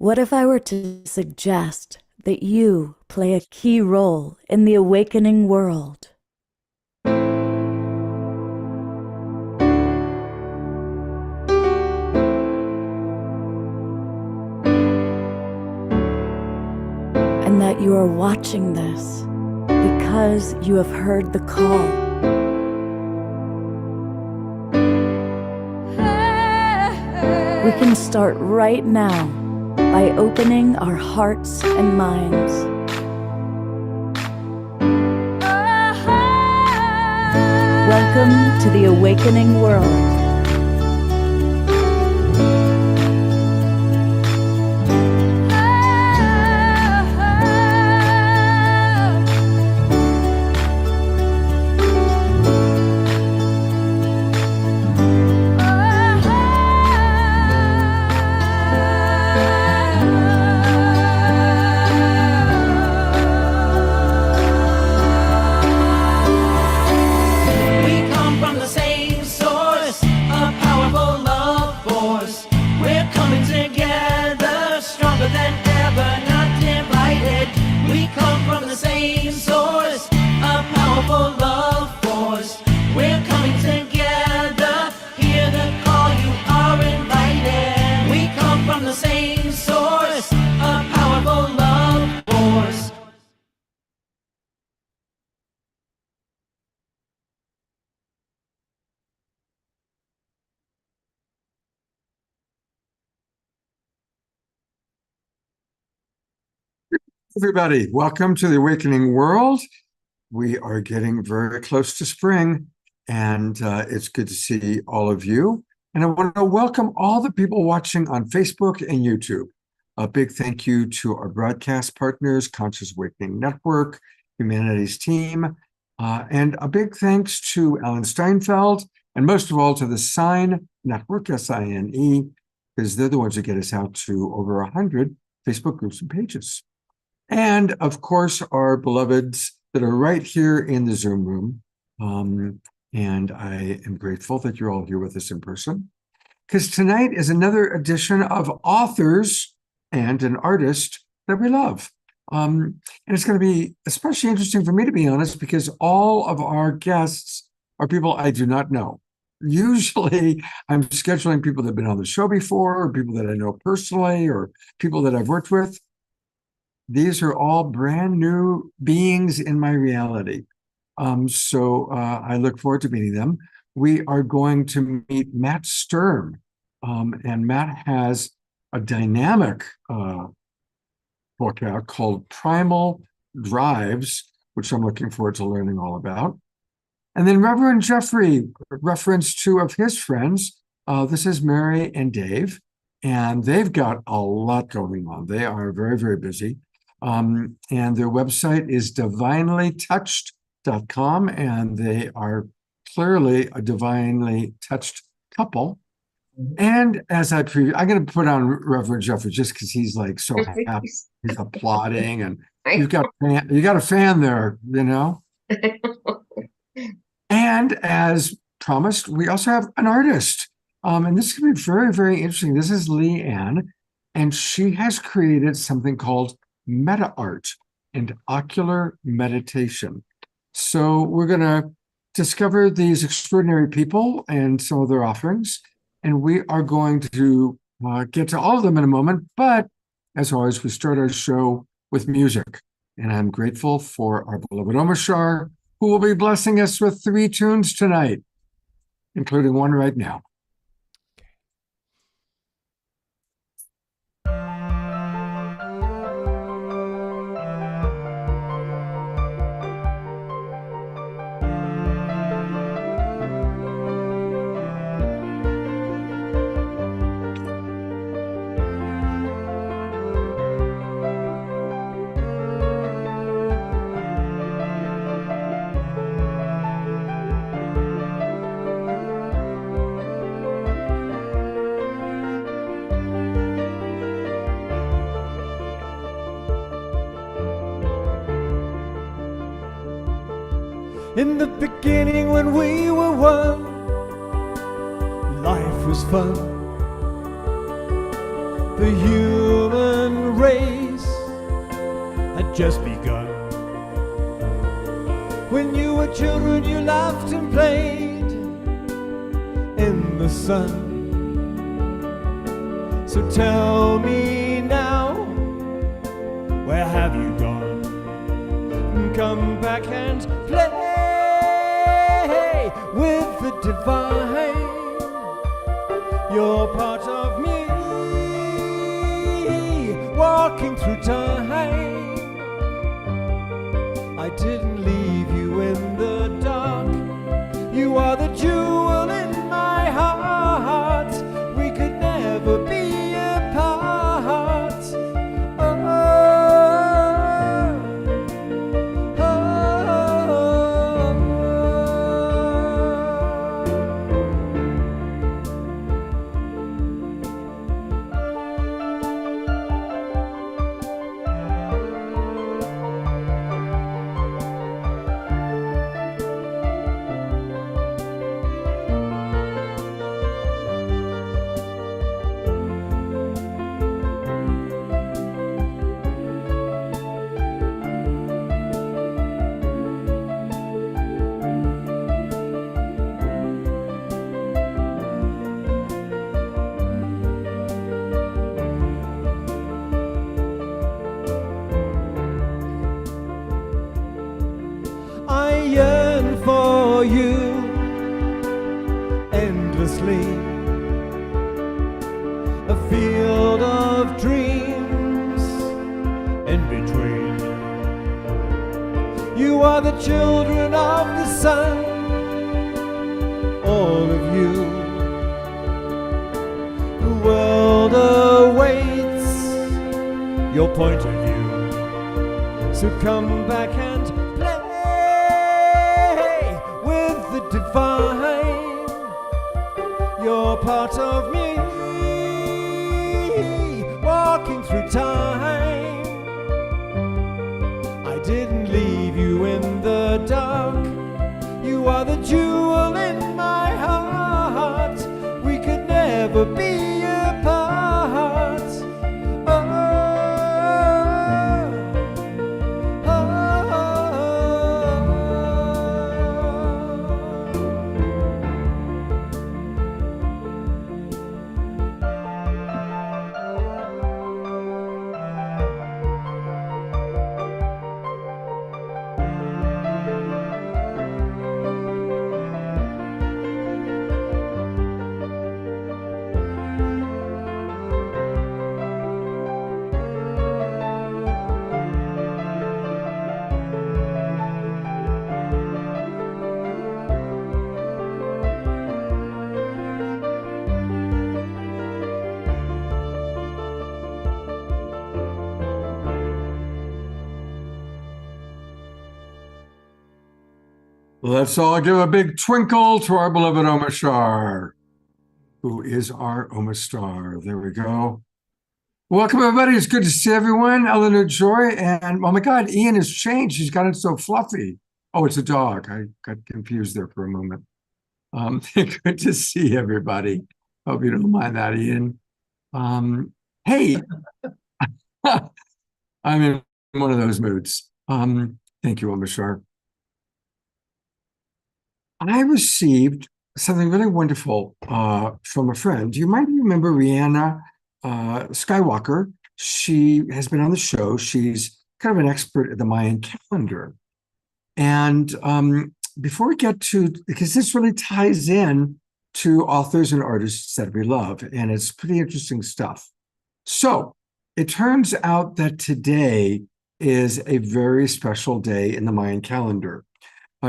What if I were to suggest that you play a key role in the awakening world? And that you are watching this because you have heard the call. We can start right now by opening our hearts and minds. Welcome to the awakening world. Everybody, welcome to the Awakening World. We are getting very close to spring, and it's good to see all of you. And I want to welcome all the people watching on Facebook and YouTube. A big thank you to our broadcast partners, Conscious Awakening Network, Humanities Team, and a big thanks to Alan Steinfeld, and most of all to the Sign Network, SINE, because they're the ones that get us out to over 100 Facebook groups and pages. And of course, our beloveds that are right here in the Zoom room. And I am grateful that you're all here with us in person, because tonight is another edition of Authors and an Artist that we love. And it's going to be especially interesting for me, to be honest, because all of our guests are people I do not know. Usually I'm scheduling people that have been on the show before, or people that I know personally, or people that I've worked with. These are all brand new beings in my reality. So I look forward to meeting them. We are going to meet Matt Sturm. And Matt has a dynamic book out called Primal Drives, which I'm looking forward to learning all about. And then Reverend Jeffrey, reference two of his friends. This is Mary and Dave, and they've got a lot going on. They are very, very busy. And their website is divinelytouched.com, and they are clearly a divinely touched couple. And as I'm going to put on Reverend Jeffrey just because he's like so happy, he's applauding, and you got a fan there, you know. And as promised, we also have an artist, and this is going to be very, very interesting. This is Leigh Ann, and she has created something called meta art and ocular meditation. So we're going to discover these extraordinary people and some of their offerings, and we are going to get to all of them in a moment. But as always, we start our show with music, and I'm grateful for our beloved Omashar, who will be blessing us with 3 tunes tonight, including one right now. In the beginning when we were one, life was fun. The human race had just begun. When you were children, you laughed and played in the sun. So tell me now, where have you gone? Come back and play with the divine. You're part of me, walking through time. I didn't leave you in the dark. You are the jewel in my heart. We could never be apart. Oh, oh, I yearn for you endlessly. A field of dreams in between. You are the children of the sun, all of you. The world awaits your point of view. So come back and play with the divine. You're part of me, walking through time. I didn't leave you in the dark. You are the jewel in my heart. We could never be apart. Oh, Let's all give a big twinkle to our beloved Omashar, who is our Omastar. There we go. Welcome, everybody. It's good to see everyone. Eleanor Joy, and oh my God, Ian has changed. He's gotten so fluffy. Oh, it's a dog. I got confused there for a moment. Good to see everybody. Hope you don't mind that, Ian. Hey, I'm in one of those moods. Thank you, Omashar. I received something really wonderful from a friend. You might remember Rihanna Skywalker. She has been on the show. She's kind of an expert at the Mayan calendar. And before we get to, because this really ties in to authors and artists that we love, and it's pretty interesting stuff. So it turns out that today is a very special day in the Mayan calendar.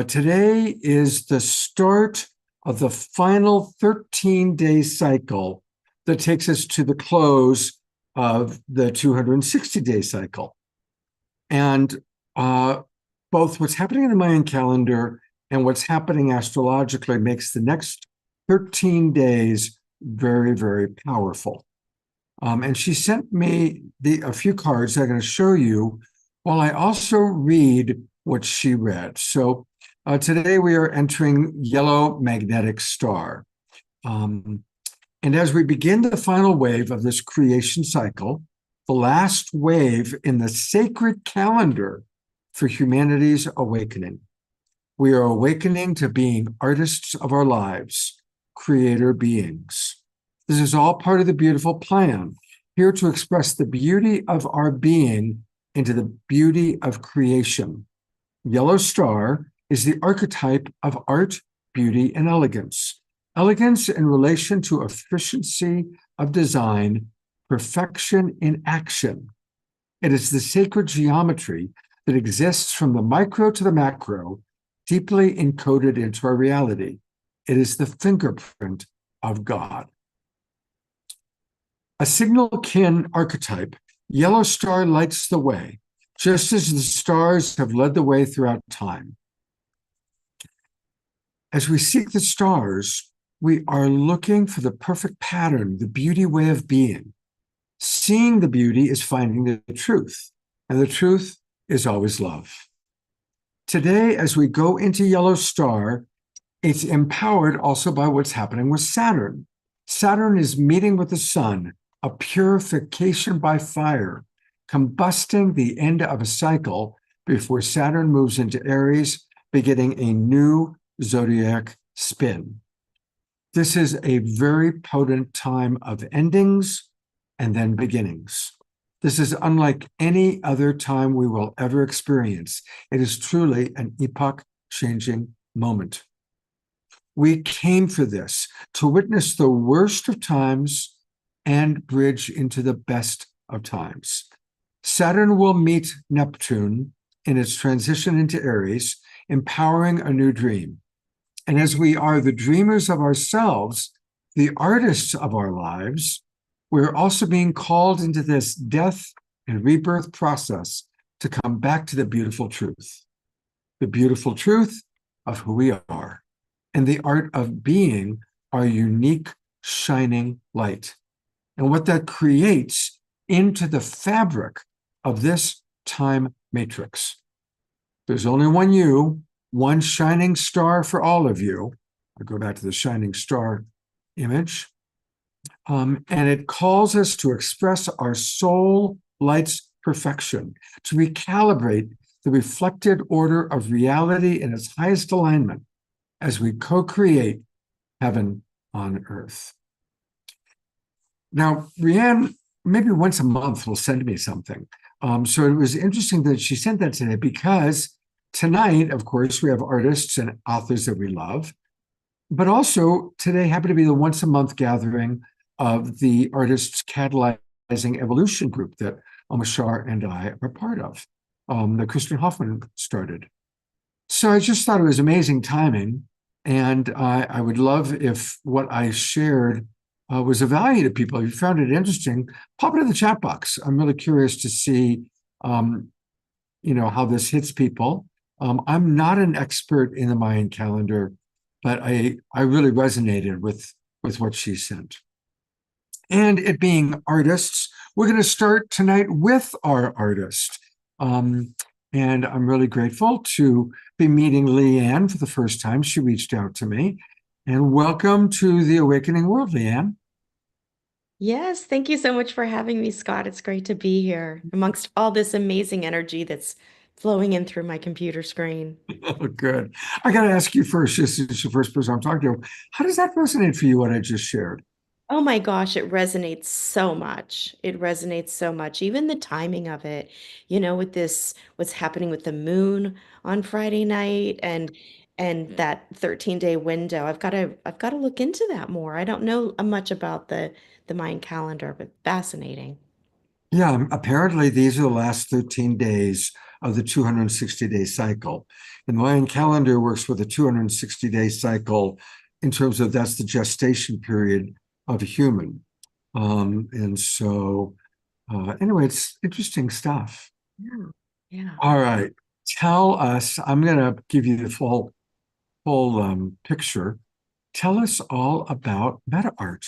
Today is the start of the final 13-day cycle that takes us to the close of the 260-day cycle. And both what's happening in the Mayan calendar and what's happening astrologically makes the next 13 days very, very powerful. And she sent me a few cards I'm going to show you while I also read what she read. So today we are entering Yellow Magnetic Star. And as we begin the final wave of this creation cycle, the last wave in the sacred calendar for humanity's awakening. We are awakening to being artists of our lives, creator beings. This is all part of the beautiful plan, here to express the beauty of our being into the beauty of creation. Yellow star is the archetype of art, beauty, and elegance. Elegance in relation to efficiency of design, perfection in action. It is the sacred geometry that exists from the micro to the macro, deeply encoded into our reality. It is the fingerprint of God. A signal kin archetype, yellow star lights the way, just as the stars have led the way throughout time. As we seek the stars, we are looking for the perfect pattern, the beauty way of being. Seeing the beauty is finding the truth, and the truth is always love. Today, as we go into yellow star, it's empowered also by what's happening with Saturn. Saturn is meeting with the sun, a purification by fire, combusting the end of a cycle before Saturn moves into Aries, beginning a new zodiac spin. This is a very potent time of endings and then beginnings. This is unlike any other time we will ever experience. It is truly an epoch-changing moment. We came for this, to witness the worst of times and bridge into the best of times. Saturn will meet Neptune in its transition into Aries, empowering a new dream. And as we are the dreamers of ourselves, the artists of our lives, we're also being called into this death and rebirth process to come back to the beautiful truth of who we are, and the art of being our unique, shining light, and what that creates into the fabric of this time matrix. There's only one you, one shining star for all of you. I go back to the shining star image. And it calls us to express our soul light's perfection, to recalibrate the reflected order of reality in its highest alignment as we co-create heaven on earth. Now, Rianne, maybe once a month will send me something. So it was interesting that she sent that today, because tonight, of course, we have artists and authors that we love, but also today happened to be the once a month gathering of the Artists Catalyzing Evolution group that Amashar and I are part of, that Kristen Hoffman started. So I just thought it was amazing timing, and I would love if what I shared was of value to people. If you found it interesting, pop it in the chat box. I'm really curious to see, how this hits people. I'm not an expert in the Mayan calendar, but I really resonated with what she sent. And it being artists, we're going to start tonight with our artist. And I'm really grateful to be meeting Leanne for the first time. She reached out to me. And welcome to the Awakening World, Leanne. Yes, thank you so much for having me, Scott. It's great to be here amongst all this amazing energy that's flowing in through my computer screen. Oh, good. I got to ask you first, just as the first person I'm talking to, how does that resonate for you, what I just shared? Oh my gosh, it resonates so much. It resonates so much. Even the timing of it, with this, what's happening with the moon on Friday night and that 13-day window. I've got to look into that more. I don't know much about the Mayan calendar, but fascinating. Yeah, apparently these are the last 13 days of the 260-day cycle. And the Mayan calendar works with a 260-day cycle in terms of that's the gestation period of a human. And so, anyway, it's interesting stuff. Yeah. Yeah. All right. Tell us, I'm going to give you the full picture. Tell us all about meta art.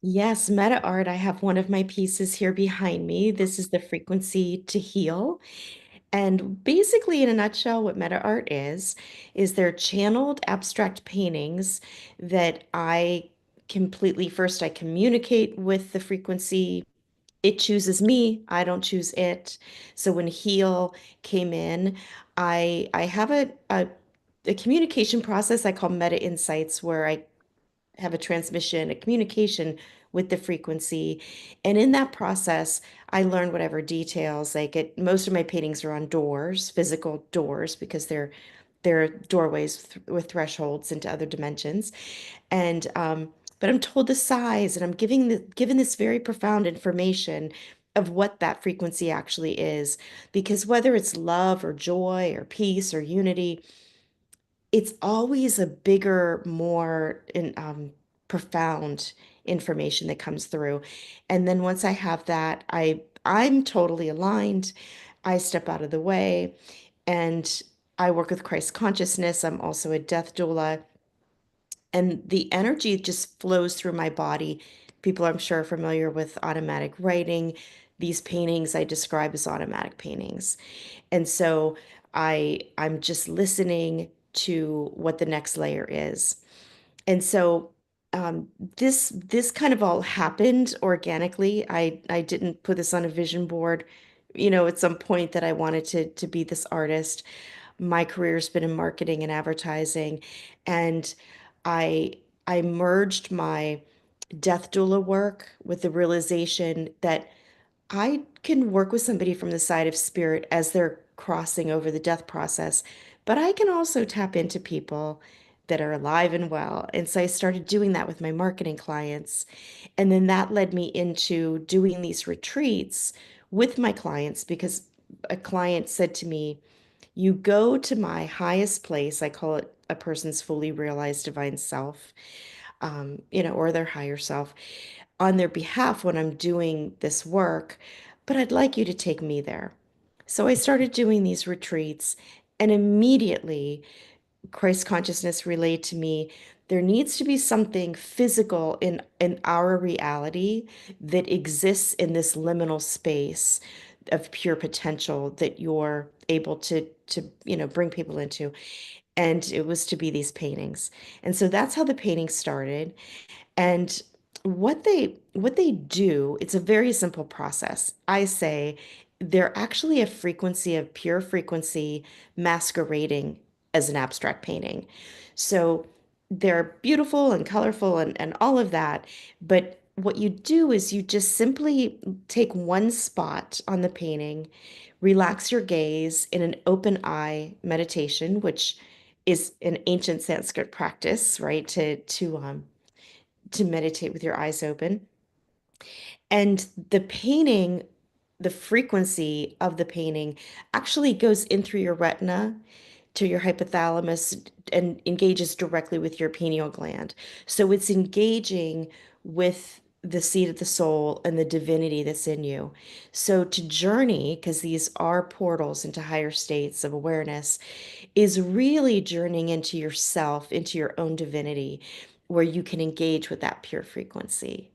Yes, meta art. I have one of my pieces here behind me. This is the frequency to heal. And basically, in a nutshell, what meta art is they're channeled abstract paintings that I completely, first, I communicate with the frequency it chooses me, I don't choose it. So when Heal came in, I have a communication process I call Meta Insights, where I have a transmission, a communication with the frequency. And in that process, I learn whatever details. Like most of my paintings are on doors, physical doors, because they're doorways with thresholds into other dimensions. And but I'm told the size, and I'm given this very profound information of what that frequency actually is. Because whether it's love or joy or peace or unity, it's always a bigger, more profound information that comes through. And then once I have that, I'm totally aligned. I step out of the way, and I work with Christ consciousness. I'm also a death doula, and the energy just flows through my body. People, I'm sure, are familiar with automatic writing. These paintings I describe as automatic paintings. And so I'm just listening to what the next layer is. And so um, this kind of all happened organically. I didn't put this on a vision board, at some point that I wanted to be this artist. My career's been in marketing and advertising, and I I merged my death doula work with the realization that I can work with somebody from the side of spirit as they're crossing over the death process, but I can also tap into people that are alive and well. And so I started doing that with my marketing clients. And then that led me into doing these retreats with my clients, because a client said to me, "You go to my highest place." I call it a person's fully realized divine self, or their higher self, on their behalf when I'm doing this work, but I'd like you to take me there. So I started doing these retreats, and immediately Christ consciousness relayed to me there needs to be something physical in our reality that exists in this liminal space of pure potential that you're able to bring people into. And it was to be these paintings. And so that's how the painting started. And what they do, it's a very simple process. I say they're actually a frequency of pure frequency masquerading as an abstract painting. So they're beautiful and colorful and all of that. But what you do is you just simply take one spot on the painting, relax your gaze in an open eye meditation, which is an ancient Sanskrit practice, right? To meditate with your eyes open. And the painting, the frequency of the painting actually goes in through your retina to your hypothalamus and engages directly with your pineal gland. So it's engaging with the seat of the soul and the divinity that's in you. So to journey, because these are portals into higher states of awareness, is really journeying into yourself, into your own divinity, where you can engage with that pure frequency.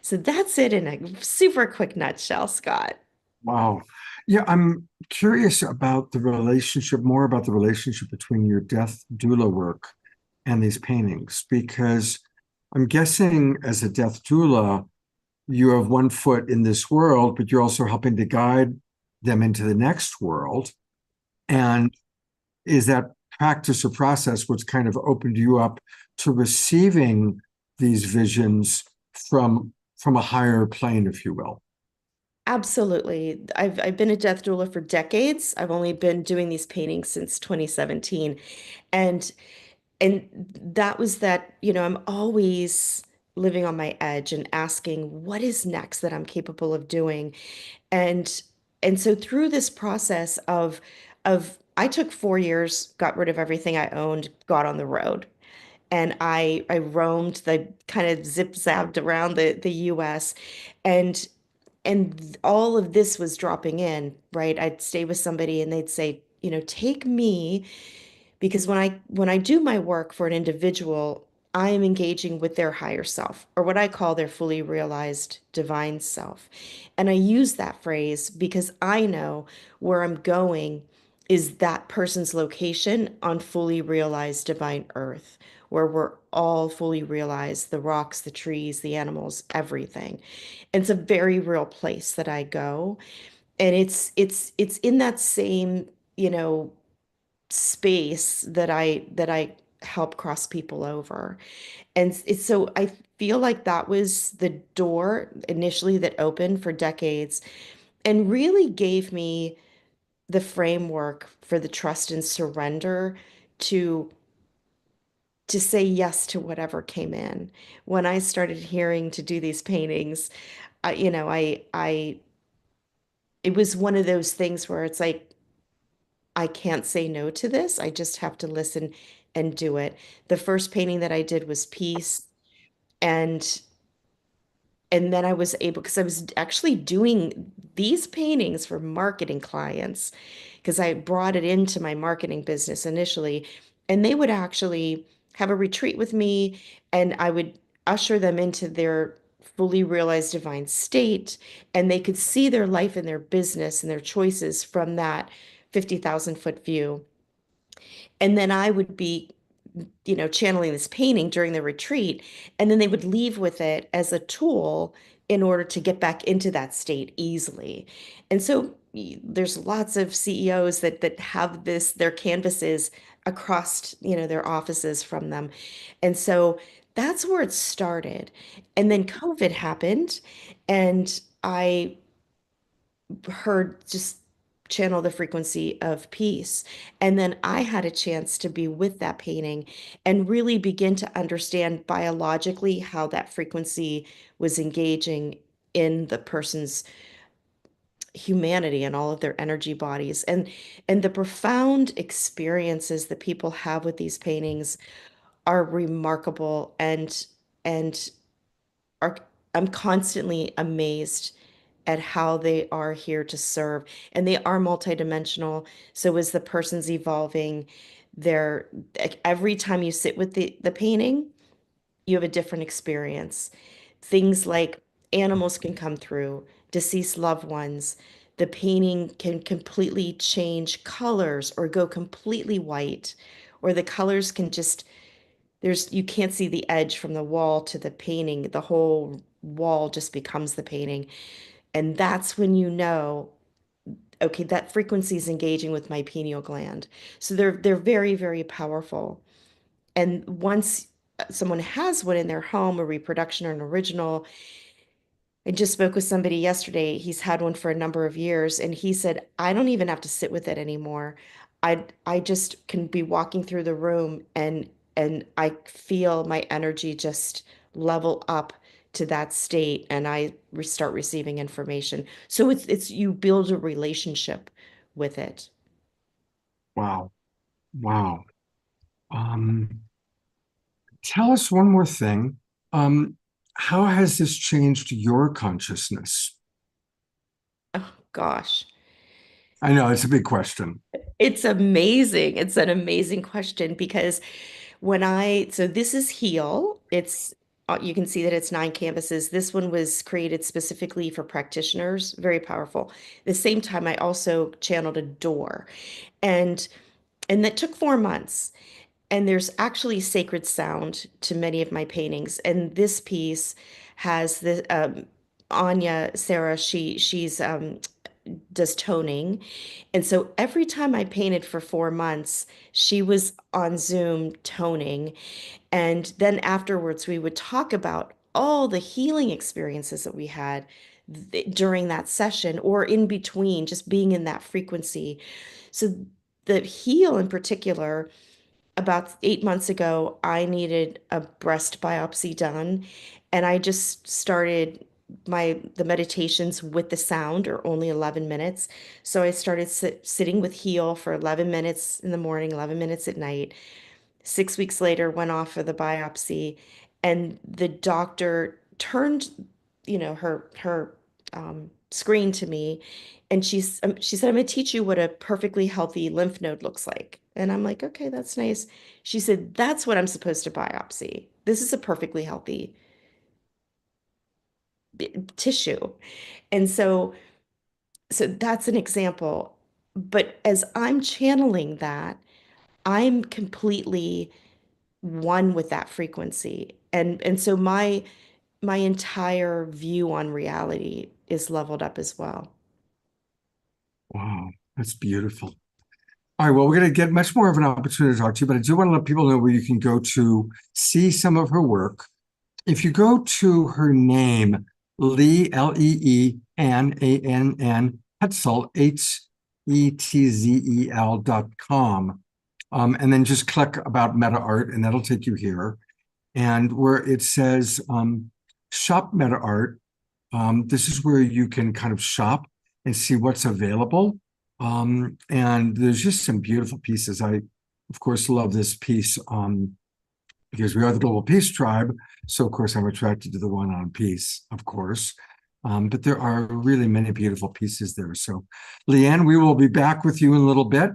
So that's it in a super quick nutshell, Scott. Wow. Yeah, I'm curious about the relationship, more about the relationship between your death doula work and these paintings, because I'm guessing as a death doula, you have one foot in this world, but you're also helping to guide them into the next world. And is that practice or process what's kind of opened you up to receiving these visions from a higher plane, if you will? Absolutely. I've been a death doula for decades. I've only been doing these paintings since 2017. And and that was that, I'm always living on my edge and asking what is next that I'm capable of doing. And and so through this process of I took 4 years, got rid of everything I owned, got on the road. And I roamed, the kind of zip zapped around the US, and all of this was dropping in, right? I'd stay with somebody and they'd say, take me, because when I do my work for an individual, I am engaging with their higher self, or what I call their fully realized divine self. And I use that phrase because I know where I'm going is that person's location on fully realized divine earth, where we're all fully realized, the rocks, the trees, the animals, everything. And it's a very real place that I go. And it's in that same, you know, space that I help cross people over. And it's so I feel like that was the door initially that opened for decades and really gave me the framework for the trust and surrender to to say yes to whatever came in. When I started hearing to do these paintings, I it was one of those things where it's like I can't say no to this. I just have to listen and do it. The first painting that I did was peace, and then I was able, because I was actually doing these paintings for marketing clients, because I brought it into my marketing business initially, and they would actually have a retreat with me, and I would usher them into their fully realized divine state, and they could see their life and their business and their choices from that 50,000-foot view. And then I would be, channeling this painting during the retreat, and then they would leave with it as a tool in order to get back into that state easily. And so there's lots of CEOs that have their canvases across, their offices from them. And so that's where it started. And then COVID happened, and I heard just channel the frequency of peace. And then I had a chance to be with that painting and really begin to understand biologically how that frequency was engaging in the person's humanity and all of their energy bodies, and the profound experiences that people have with these paintings are remarkable, and are I'm constantly amazed at how they are here to serve. And they are multidimensional. So as the person's evolving, they're like, every time you sit with the painting, you have a different experience. Things like animals can come through, deceased loved ones. The painting can completely change colors or go completely white, or the colors can just you can't see the edge from the wall to the painting. The whole wall just becomes the painting. And that's when you know, okay, that frequency is engaging with my pineal gland. So they're very, very powerful. And once someone has one in their home, a reproduction or an original, I just spoke with somebody yesterday. He's had one for a number of years, and he said, I don't even have to sit with it anymore. I just can be walking through the room, and I feel my energy just level up to that state, and I start receiving information. So it's you build a relationship with it. Wow. Wow. Um, Tell us one more thing. Um, how has this changed your consciousness? Oh gosh. I know it's a big question. It's amazing. It's an amazing question because so this is Heal. You can see that it's 9 canvases. This one was created specifically for practitioners, very powerful. At the same time, I also channeled a door, and that took 4 months. And there's actually sacred sound to many of my paintings. And this piece has the Anya Sarah. She's does toning. And so every time I painted for 4 months, she was on Zoom toning. And then afterwards, we would talk about all the healing experiences that we had during that session or in between, just being in that frequency. So the heal in particular, about 8 months ago, I needed a breast biopsy done, and I just started the meditations with the sound are only 11 minutes. So I started sitting with Heal for 11 minutes in the morning, 11 minutes at night. 6 weeks later, went off for the biopsy, and the doctor turned, her screen to me, and she said, "I'm going to teach you what a perfectly healthy lymph node looks like." And I'm like, "Okay, that's nice." She said, "That's what I'm supposed to biopsy. This is a perfectly healthy tissue." And so that's an example. But as I'm channeling that, I'm completely one with that frequency. And so my entire view on reality is leveled up as well. Wow, that's beautiful. All right, well, we're going to get much more of an opportunity to talk to you, but I do want to let people know where you can go to see some of her work. If you go to her name, Lee, L-E-E-N-A-N-N, Hetzel, Hetzel.com, and then just click about Meta Art, and that'll take you here. And where it says Shop Meta Art, this is where you can kind of shop and see what's available. And there's just some beautiful pieces. I, of course, love this piece because we are the Global Peace Tribe. So, of course, I'm attracted to the one on peace, of course. But there are really many beautiful pieces there. So, Leanne, we will be back with you in a little bit.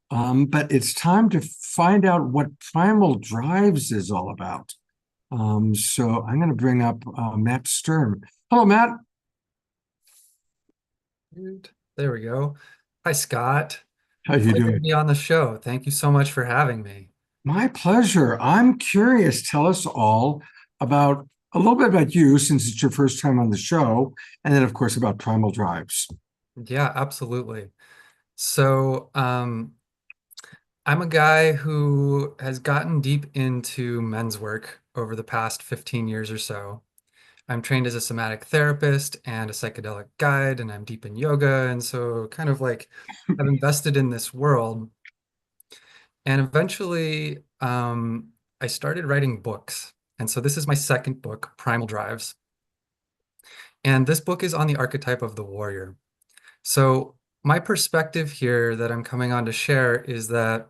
But it's time to find out what Primal Drives is all about. So I'm going to bring up Matt Sturm. Hello, Matt. There we go. Hi, Scott. How you Pleasure to doing? be on the show. Thank you so much for having me. My pleasure. I'm curious. Tell us all about a little bit about you, since it's your first time on the show, and then, of course, about Primal Drives. Yeah, absolutely. So, I'm a guy who has gotten deep into men's work over the past 15 years or so. I'm trained as a somatic therapist and a psychedelic guide, and I'm deep in yoga. And so, kind of like, I've invested in this world. And eventually, I started writing books. And so, this is my second book, Primal Drives. And this book is on the archetype of the warrior. So, my perspective here that I'm coming on to share is that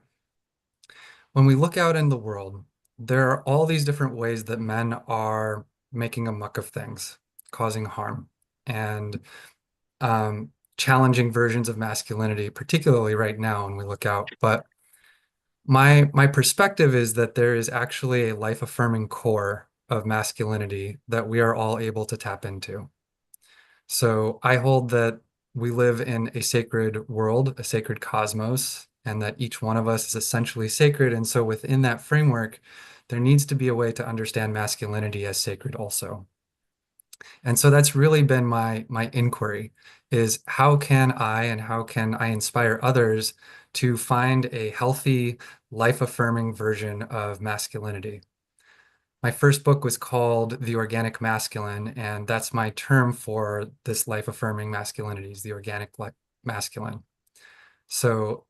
when we look out in the world, there are all these different ways that men are making a muck of things, causing harm, and challenging versions of masculinity, particularly right now when we look out. But my perspective is that there is actually a life-affirming core of masculinity that we are all able to tap into. So I hold that we live in a sacred world, a sacred cosmos, and that each one of us is essentially sacred. And so within that framework, there needs to be a way to understand masculinity as sacred also. And so that's really been my inquiry, is how can I and how can I inspire others to find a healthy, life-affirming version of masculinity? My first book was called The Organic Masculine, and that's my term for this life-affirming masculinity, is the organic masculine. So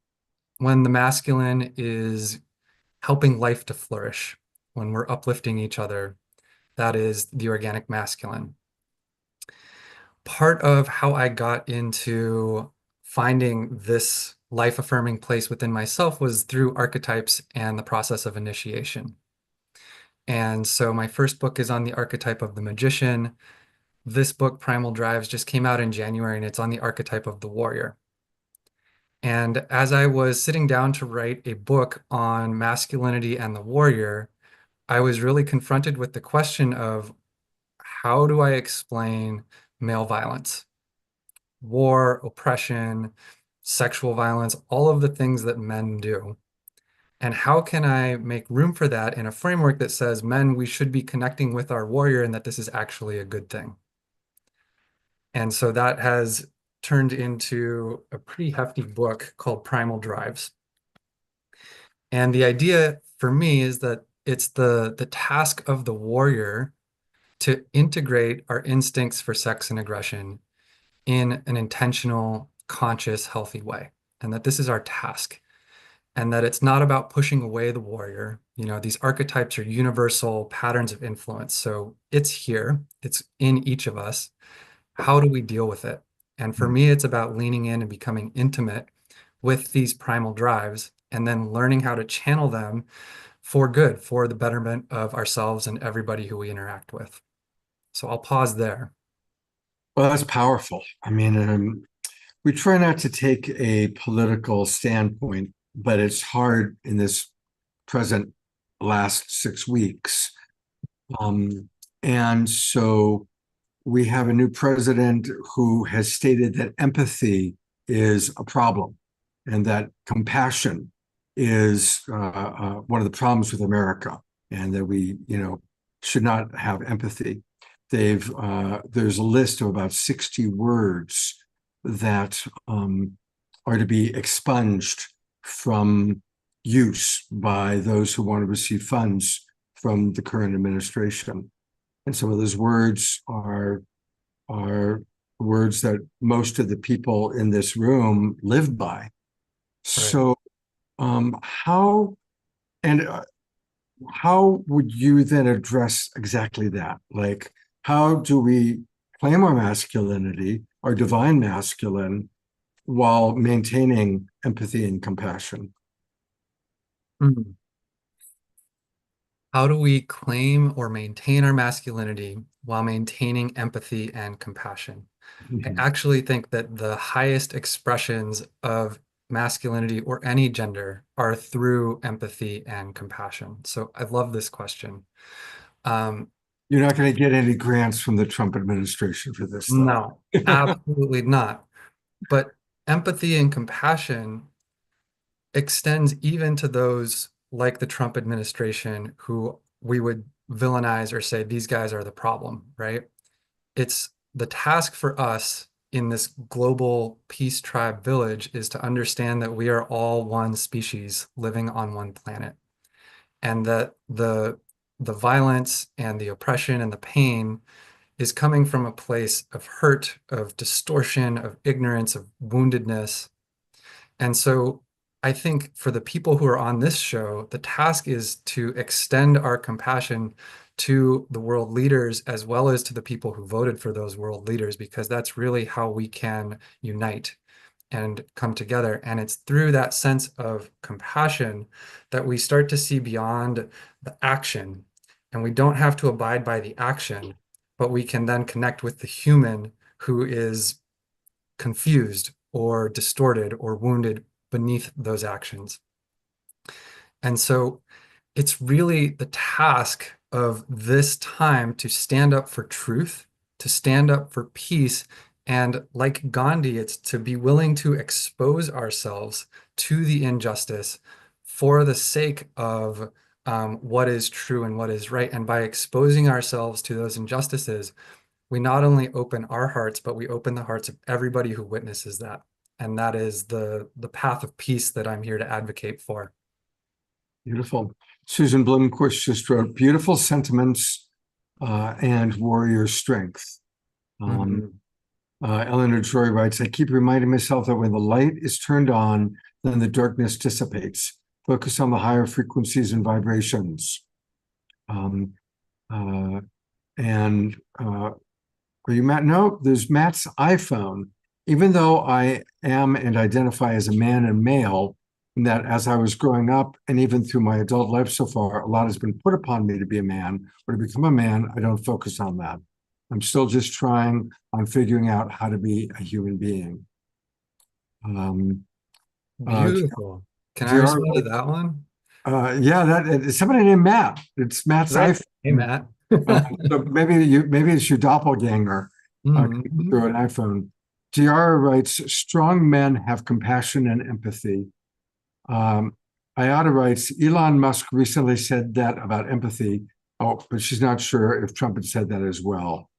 when the masculine is helping life to flourish, when we're uplifting each other, that is the organic masculine. Part of how I got into finding this life-affirming place within myself was through archetypes and the process of initiation. And so my first book is on the archetype of the magician. This book, Primal Drives, just came out in January, and it's on the archetype of the warrior. And as I was sitting down to write a book on masculinity and the warrior, I was really confronted with the question of, how do I explain male violence, war, oppression, sexual violence, all of the things that men do? And how can I make room for that in a framework that says, men, we should be connecting with our warrior and that this is actually a good thing? And so that has turned into a pretty hefty book called Primal Drives. And the idea for me is that it's the task of the warrior to integrate our instincts for sex and aggression in an intentional, conscious, healthy way. And that this is our task. And that it's not about pushing away the warrior. You know, these archetypes are universal patterns of influence. So it's here, it's in each of us. How do we deal with it? And for me, it's about leaning in and becoming intimate with these primal drives, and then learning how to channel them for good, for the betterment of ourselves and everybody who we interact with. So I'll pause there. Well, that's powerful. I mean, we try not to take a political standpoint, but it's hard in this present last 6 weeks. And so we have a new president who has stated that empathy is a problem and that compassion is one of the problems with America. and that we, should not have empathy. There's a list of about 60 words that are to be expunged from use by those who want to receive funds from the current administration. And some of those words are words that most of the people in this room live by. So how would you then address exactly that? Like, how do we claim our masculinity, our divine masculine, while maintaining empathy and compassion? Mhm. How do we claim or maintain our masculinity while maintaining empathy and compassion? I actually think that the highest expressions of masculinity or any gender are through empathy and compassion. So I love this question. You're not going to get any grants from the Trump administration for this, though. No, absolutely not. But empathy and compassion extends even to those like the Trump administration who we would villainize or say these guys are the problem, right? It's the task for us in this global peace tribe village is to understand that we are all one species living on one planet, and that the violence and the oppression and the pain is coming from a place of hurt, of distortion, of ignorance, of woundedness. And so I think for the people who are on this show, the task is to extend our compassion to the world leaders as well as to the people who voted for those world leaders, because that's really how we can unite and come together. And it's through that sense of compassion that we start to see beyond the action. And we don't have to abide by the action, but we can then connect with the human who is confused or distorted or wounded beneath those actions. And so it's really the task of this time to stand up for truth, to stand up for peace. And like Gandhi, it's to be willing to expose ourselves to the injustice for the sake of what is true and what is right. And by exposing ourselves to those injustices, we not only open our hearts, but we open the hearts of everybody who witnesses that. And that is the path of peace that I'm here to advocate for. Beautiful. Susan Blumquist just wrote beautiful sentiments and warrior strength. Eleanor Joy writes, I keep reminding myself that when the light is turned on, then the darkness dissipates. Focus on the higher frequencies and vibrations. Are you Matt? No, there's Matt's iPhone. Even though I am and identify as a man and male, and that as I was growing up and even through my adult life so far, a lot has been put upon me to be a man or to become a man. I don't focus on that. I'm still just trying on figuring out how to be a human being. Beautiful. Can I respond to that one? Yeah, it's somebody named Matt. It's Matt's Right. iPhone. Hey, Matt. So maybe it's your doppelganger through an iPhone. Giara writes, strong men have compassion and empathy. Ayada writes, Elon Musk recently said that about empathy. Oh, but she's not sure if Trump had said that as well.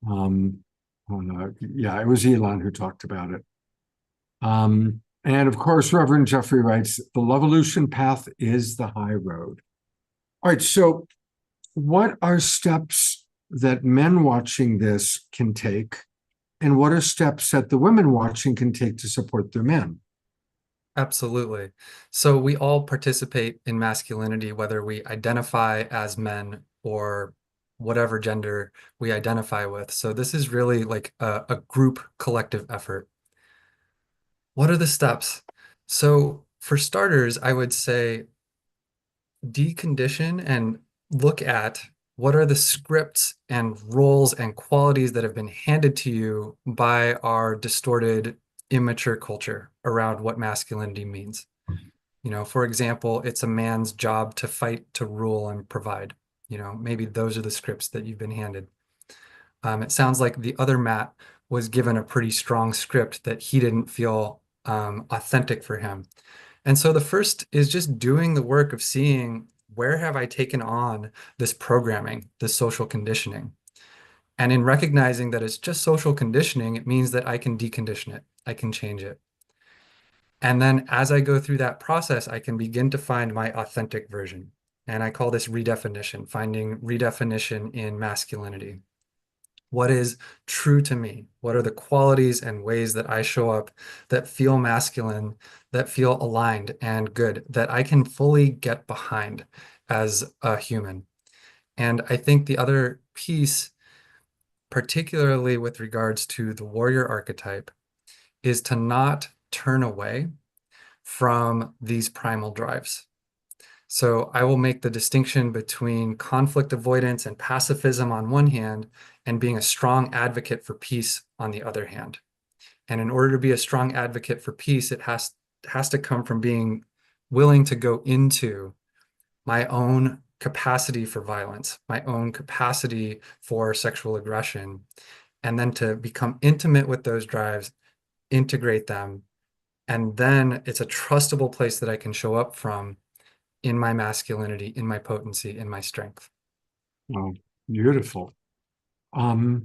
Yeah, it was Elon who talked about it. And of course, Reverend Jeffrey writes, the Lovolution path is the high road. All right, so what are steps that men watching this can take? And what are steps that the women watching can take to support their men? Absolutely. So we all participate in masculinity, whether we identify as men or whatever gender we identify with. So this is really like a group collective effort. What are the steps? So for starters, I would say decondition and look at what are the scripts and roles and qualities that have been handed to you by our distorted, immature culture around what masculinity means. You know, for example, it's a man's job to fight, to rule, and provide. You know, maybe those are the scripts that you've been handed. It sounds like the other Matt was given a pretty strong script that he didn't feel authentic for him. And so the first is just doing the work of seeing where have I taken on this programming, this social conditioning? And in recognizing that it's just social conditioning, it means that I can decondition it, I can change it. And then as I go through that process, I can begin to find my authentic version. And I call this redefinition, finding redefinition in masculinity. What is true to me? What are the qualities and ways that I show up that feel masculine, that feel aligned and good, that I can fully get behind as a human? And I think the other piece, particularly with regards to the warrior archetype, is to not turn away from these primal drives. So I will make the distinction between conflict avoidance and pacifism on one hand, and being a strong advocate for peace on the other hand. And in order to be a strong advocate for peace, it has to come from being willing to go into my own capacity for violence, my own capacity for sexual aggression, and then to become intimate with those drives, integrate them, and then it's a trustable place that I can show up from in my masculinity, in my potency, in my strength. Oh, beautiful. We're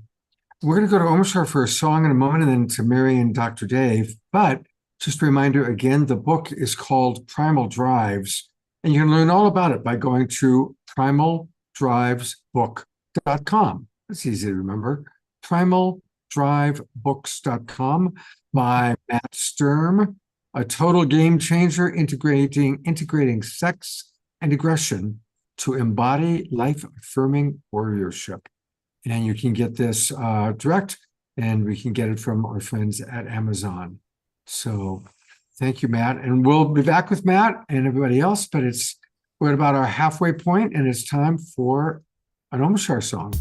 going to go to Omshar for a song in a moment and then to Mary and Dr. Dave. But just a reminder again, the book is called Primal Drives, and you can learn all about it by going to primaldrivesbook.com. That's easy to remember. primaldrivebooks.com by Matt Sturm, a total game changer integrating sex and aggression to embody life-affirming warriorship. And you can get this direct, and we can get it from our friends at Amazon. So thank you, Matt. And we'll be back with Matt and everybody else, but we're at about our halfway point, and it's time for an Omshar song.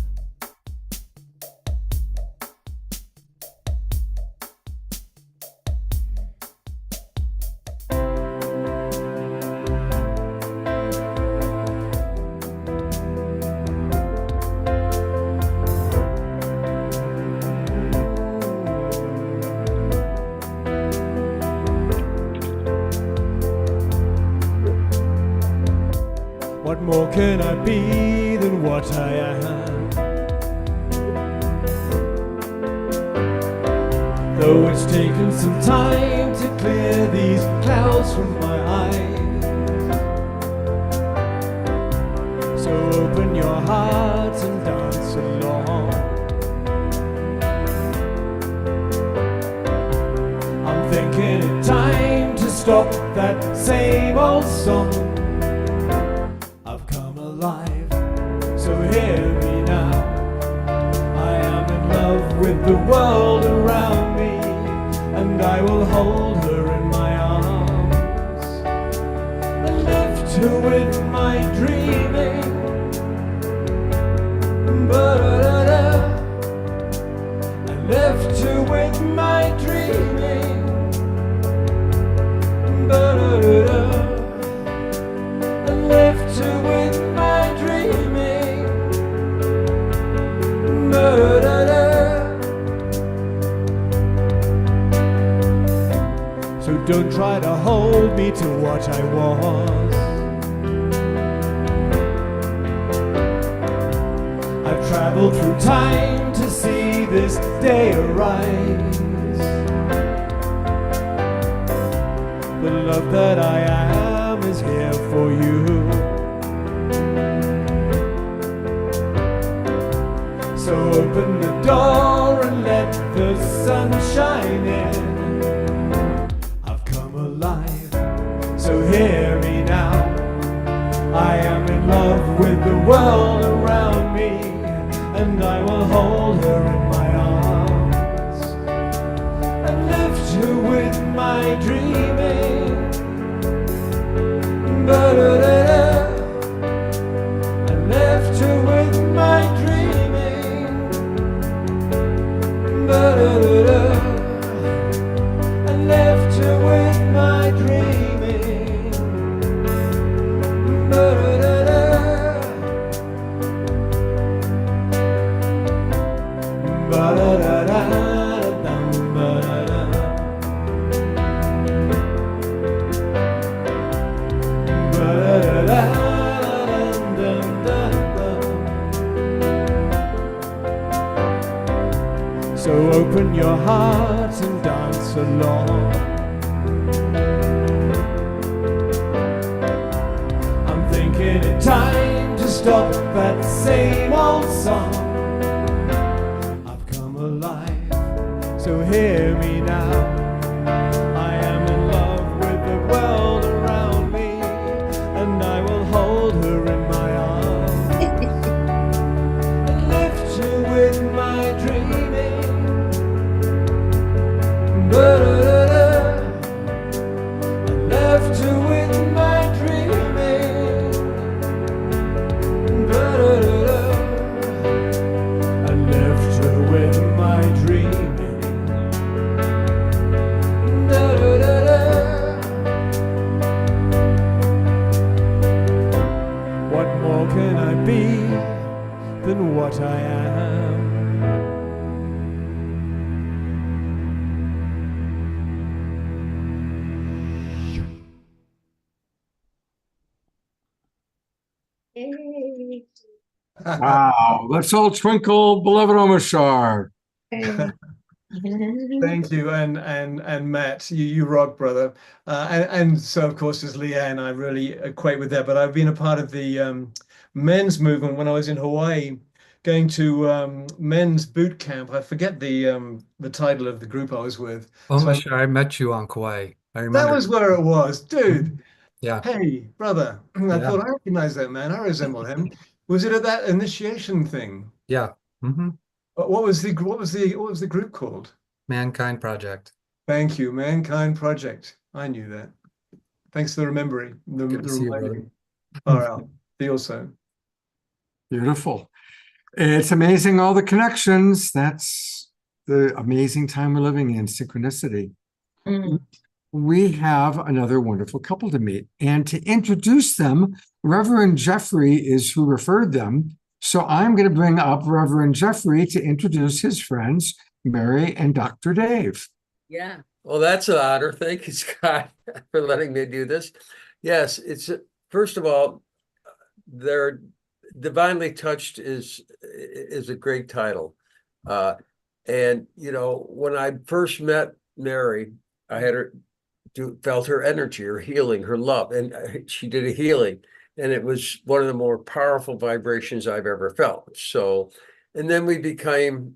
What more can I be than what I am? Though it's taken some time to clear these clouds from my eyes. So open your hearts and dance along. I'm thinking it's time to stop that same old song. So hear me now. I am in love with the world around me, and I will hold her in my arms and lift her with my dreaming. Ba-da-da-da. I lift her with my dreaming. Ba-da-da-da. I lift her with my dreaming. So don't try to hold me to what I was. I've traveled through time to see this day arise. The love that I am is here for you. So open the door and let the sun shine in. I've come alive, so hear me now. I am in love with the world around me, and I will hold her in my arms and lift her with my dreaming. Ba-da-da-da. I lift her with my dreaming. Ba-da-da-da. I left her with my dreaming. Ba-da-da-da. Ba-da-da-da. Ba-da-da. Ba-da-da. heart and dance along. I'm thinking it's time to stop that same old song. I've come alive, so hear me now. I am in love with the world around me, and I will hold her in my arms and lift her with my dreaming. Ba-da-da-da. I left her with my dreaming. Ba-da-da-da. I left her with my dreaming. Da-da-da-da. What more can I be than what I am? Wow. Let's all twinkle, beloved Omashar. Thank you, and Matt, you rock, brother. And so of course as Leanne, I really equate with that. But I've been a part of the men's movement when I was in Hawaii, going to men's boot camp. I forget the title of the group I was with. So Omashar, I met you on Kauai. I that remember. was where it was, dude. Yeah. Hey, brother. I Yeah. thought I recognized that man. I resemble him. Was it at that initiation thing? Yeah. hmm What was the group called? Mankind Project. Thank you, Mankind Project. I knew that. Thanks for remembering. The Good to see you, brother. reminding. All right. Feel so. Beautiful. It's amazing, all the connections. That's the amazing time we're living in, synchronicity. We have another wonderful couple to meet. And to introduce them, Reverend Jeffrey is who referred them. So I'm going to bring up Reverend Jeffrey to introduce his friends, Mary and Dr. Dave. Yeah. Well, that's an honor. Thank you, Scott, for letting me do this. Yes, it's first of all, they're Divinely Touched is a great title. And you know, when I first met Mary, I had felt her energy, her healing, her love, and she did a healing, and it was one of the more powerful vibrations I've ever felt. So, and then we became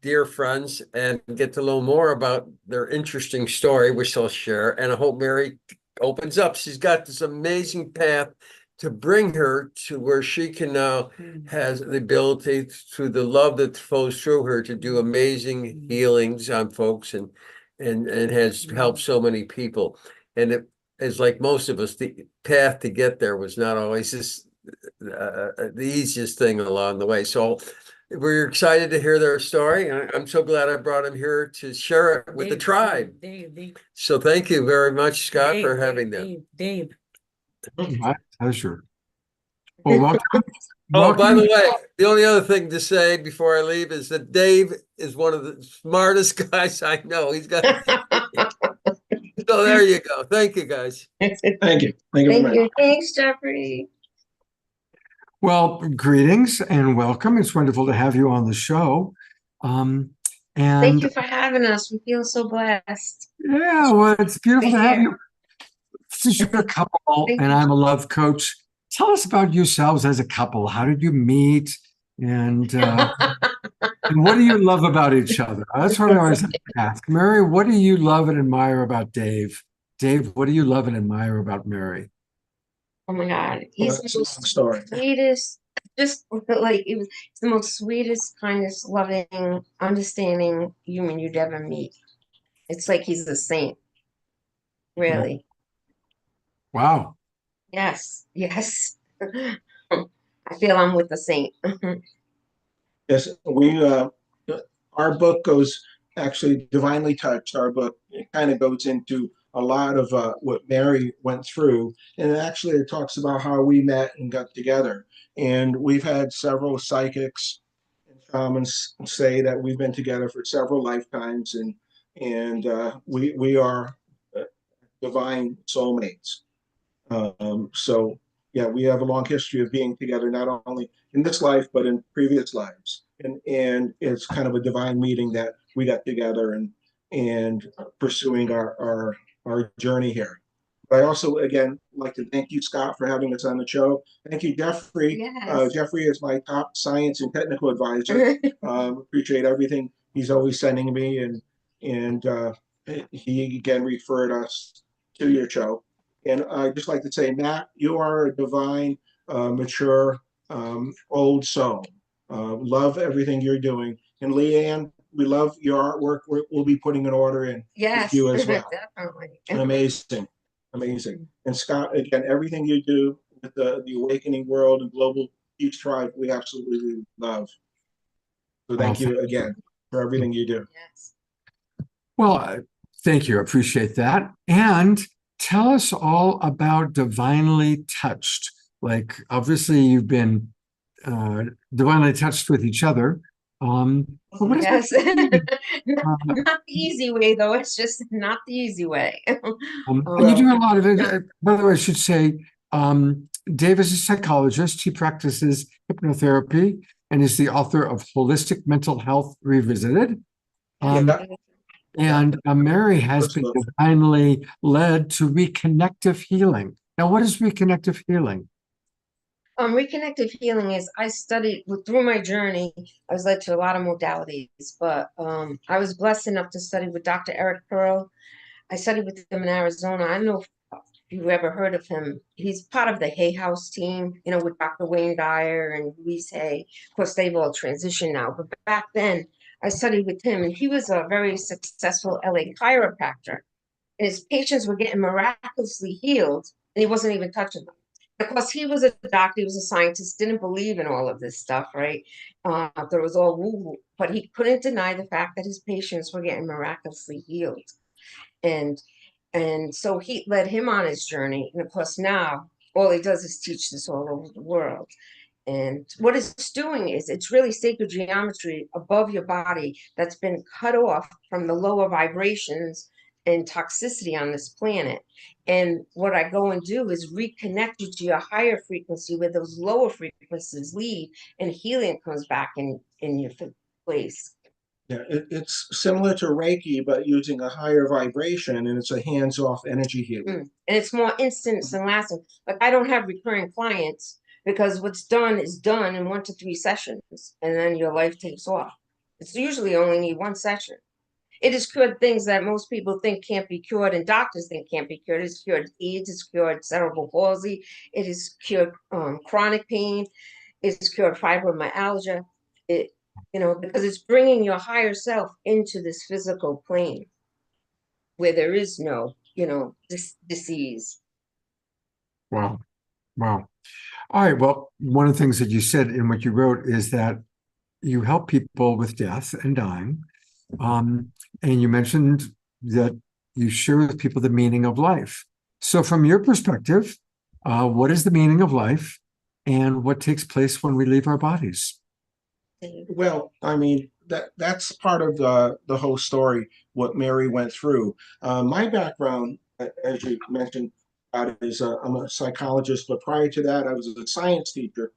dear friends and get to know more about their interesting story, which I'll share. And I hope Mary opens up. She's got this amazing path to bring her to where she can now has the ability through the love that flows through her to do amazing healings on folks and has helped so many people. And it is like most of us, the path to get there was not always the easiest thing along the way. So we're excited to hear their story. And I'm so glad I brought him here to share it with the tribe. Dave. So thank you very much, Scott, for having them. Dave. My pleasure. Well, welcome. Oh, by the Welcome. way, the only other thing to say before I leave is that Dave is one of the smartest guys I know. He's got. So there you go. Thank you, guys. Thank you. Thank you very much. Thanks, Jeffrey. Well, greetings and welcome. It's wonderful to have you on the show. Thank And you for having us. We feel so blessed. yeah, well, it's beautiful to have Thank you. Since you're a couple Thank and you. I'm a love coach, tell us about yourselves as a couple. How did you meet? And what do you love about each other? That's what I always ask. Mary, what do you love and admire about Dave? Dave, what do you love and admire about Mary? Oh my God. Well, He's that's the a most long story. sweetest, just like it's the most sweetest, kindest, loving, understanding human you'd ever meet. It's like he's a saint. Really. Wow. Yes. Yes. I feel I'm with the saint. Yes, our book goes, actually Divinely Touched, our book, it kind of goes into a lot of what Mary went through. And actually it talks about how we met and got together. And we've had several psychics and shamans say that we've been together for several lifetimes, and we are divine soulmates. So yeah, we have a long history of being together, not only in this life, but in previous lives. And it's kind of a divine meeting that we got together and pursuing our journey here. But I also, again, like to thank you, Scott, for having us on the show. Thank you, Jeffrey. Yes. Jeffrey is my top science and technical advisor. Appreciate everything he's always sending me, and he again referred us to your show. And I'd just like to say, Matt, you are a divine, mature, old soul. Love everything you're doing. And Leanne, we love your artwork. We'll be putting an order in Yes, with you as well. definitely. Amazing. Amazing. And Scott, again, everything you do with the Awakening World and Global Peace Tribe, we absolutely love. So thank you again for everything you do. Yes. Well, thank you. I appreciate that. And tell us all about Divinely Touched. Like, obviously, you've been divinely touched with each other. But what is Yes. that? Not the easy way, though. It's just not the easy way. And you do a lot of it. By the way, I should say, Dave is a psychologist. He practices hypnotherapy and is the author of Holistic Mental Health Revisited. Yeah. And Mary has been divinely led to reconnective healing. Now, what is reconnective healing? Reconnective healing is, I studied through my journey. I was led to a lot of modalities, but I was blessed enough to study with Dr. Eric Pearl. I studied with him in Arizona. I don't know if you've ever heard of him. He's part of the Hay House team, you know, with Dr. Wayne Dyer and Louise Hay. Of course, they've all transitioned now, but back then I studied with him, and he was a very successful LA chiropractor. And his patients were getting miraculously healed, and he wasn't even touching them. Of course, he was a doctor, he was a scientist, didn't believe in all of this stuff, right? There was all woo-woo, but he couldn't deny the fact that his patients were getting miraculously healed. And so he led him on his journey. And of course, now all he does is teach this all over the world. And what it's doing is, it's really sacred geometry above your body that's been cut off from the lower vibrations and toxicity on this planet. And what I go and do is reconnect you to your higher frequency where those lower frequencies leave, and healing comes back in your place. Yeah, it's similar to Reiki, but using a higher vibration, and it's a hands-off energy healing. And it's more instant and lasting. Like, I don't have recurring clients because what's done is done in 1 to 3 sessions, and then your life takes off. It's usually only need 1 session. It has cured things that most people think can't be cured, and doctors think can't be cured. It's cured AIDS, it's cured cerebral palsy, it has cured chronic pain, it's cured fibromyalgia. Because it's bringing your higher self into this physical plane where there is no, disease. Wow. Wow. All right. Well, one of the things that you said in what you wrote is that you help people with death and dying. And you mentioned that you share with people the meaning of life. So from your perspective, what is the meaning of life, and what takes place when we leave our bodies? Well, I mean, that's part of the whole story, what Mary went through. My background, as you mentioned, is I'm a psychologist, but prior to that, I was a science teacher,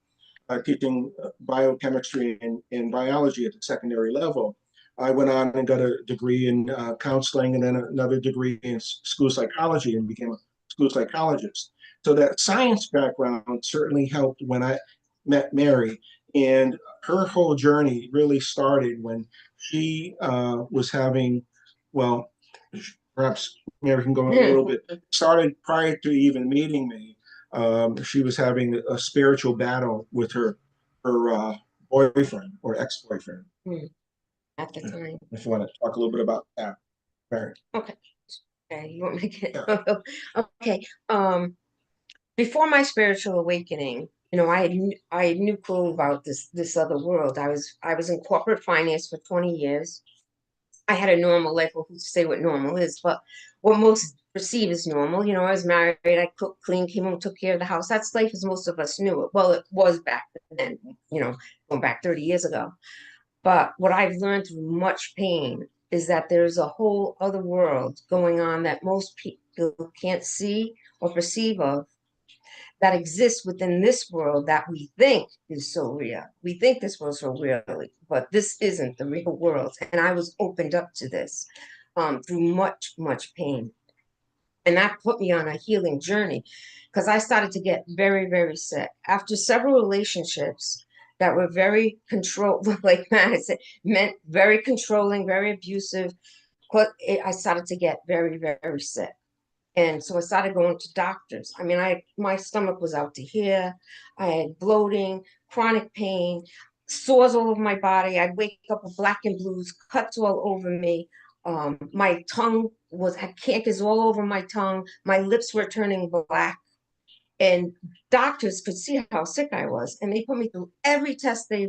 teaching biochemistry and biology at the secondary level. I went on and got a degree in counseling, and then another degree in school psychology, and became a school psychologist. So that science background certainly helped when I met Mary. And her whole journey really started when she was having, well, perhaps Mary can go a little bit, started prior to even meeting me. She was having a spiritual battle with her boyfriend or ex-boyfriend. At the time. If you want to talk a little bit about that, Mary. Okay, you want me to get okay. Before my spiritual awakening, I had no clue about this other world. I was in corporate finance for 20 years. I had a normal life. Well, who's to say what normal is, but what most perceive as normal. I was married, I cooked, cleaned, came home, took care of the house. That's life as most of us knew it. Well, it was back then, going back 30 years ago. But what I've learned through much pain is that there's a whole other world going on that most people can't see or perceive of, that exists within this world that we think is so real. We think this world's so real, but this isn't the real world. And I was opened up to this through much, much pain. And that put me on a healing journey because I started to get very, very sick. After several relationships that were very controlled, like Matt said, meant very controlling, very abusive, but I started to get very, very sick. And so I started going to doctors. I mean, my stomach was out to here. I had bloating, chronic pain, sores all over my body. I'd wake up with black and blues, cuts all over me. My tongue had cankers all over my tongue. My lips were turning black. And doctors could see how sick I was. And they put me through every test they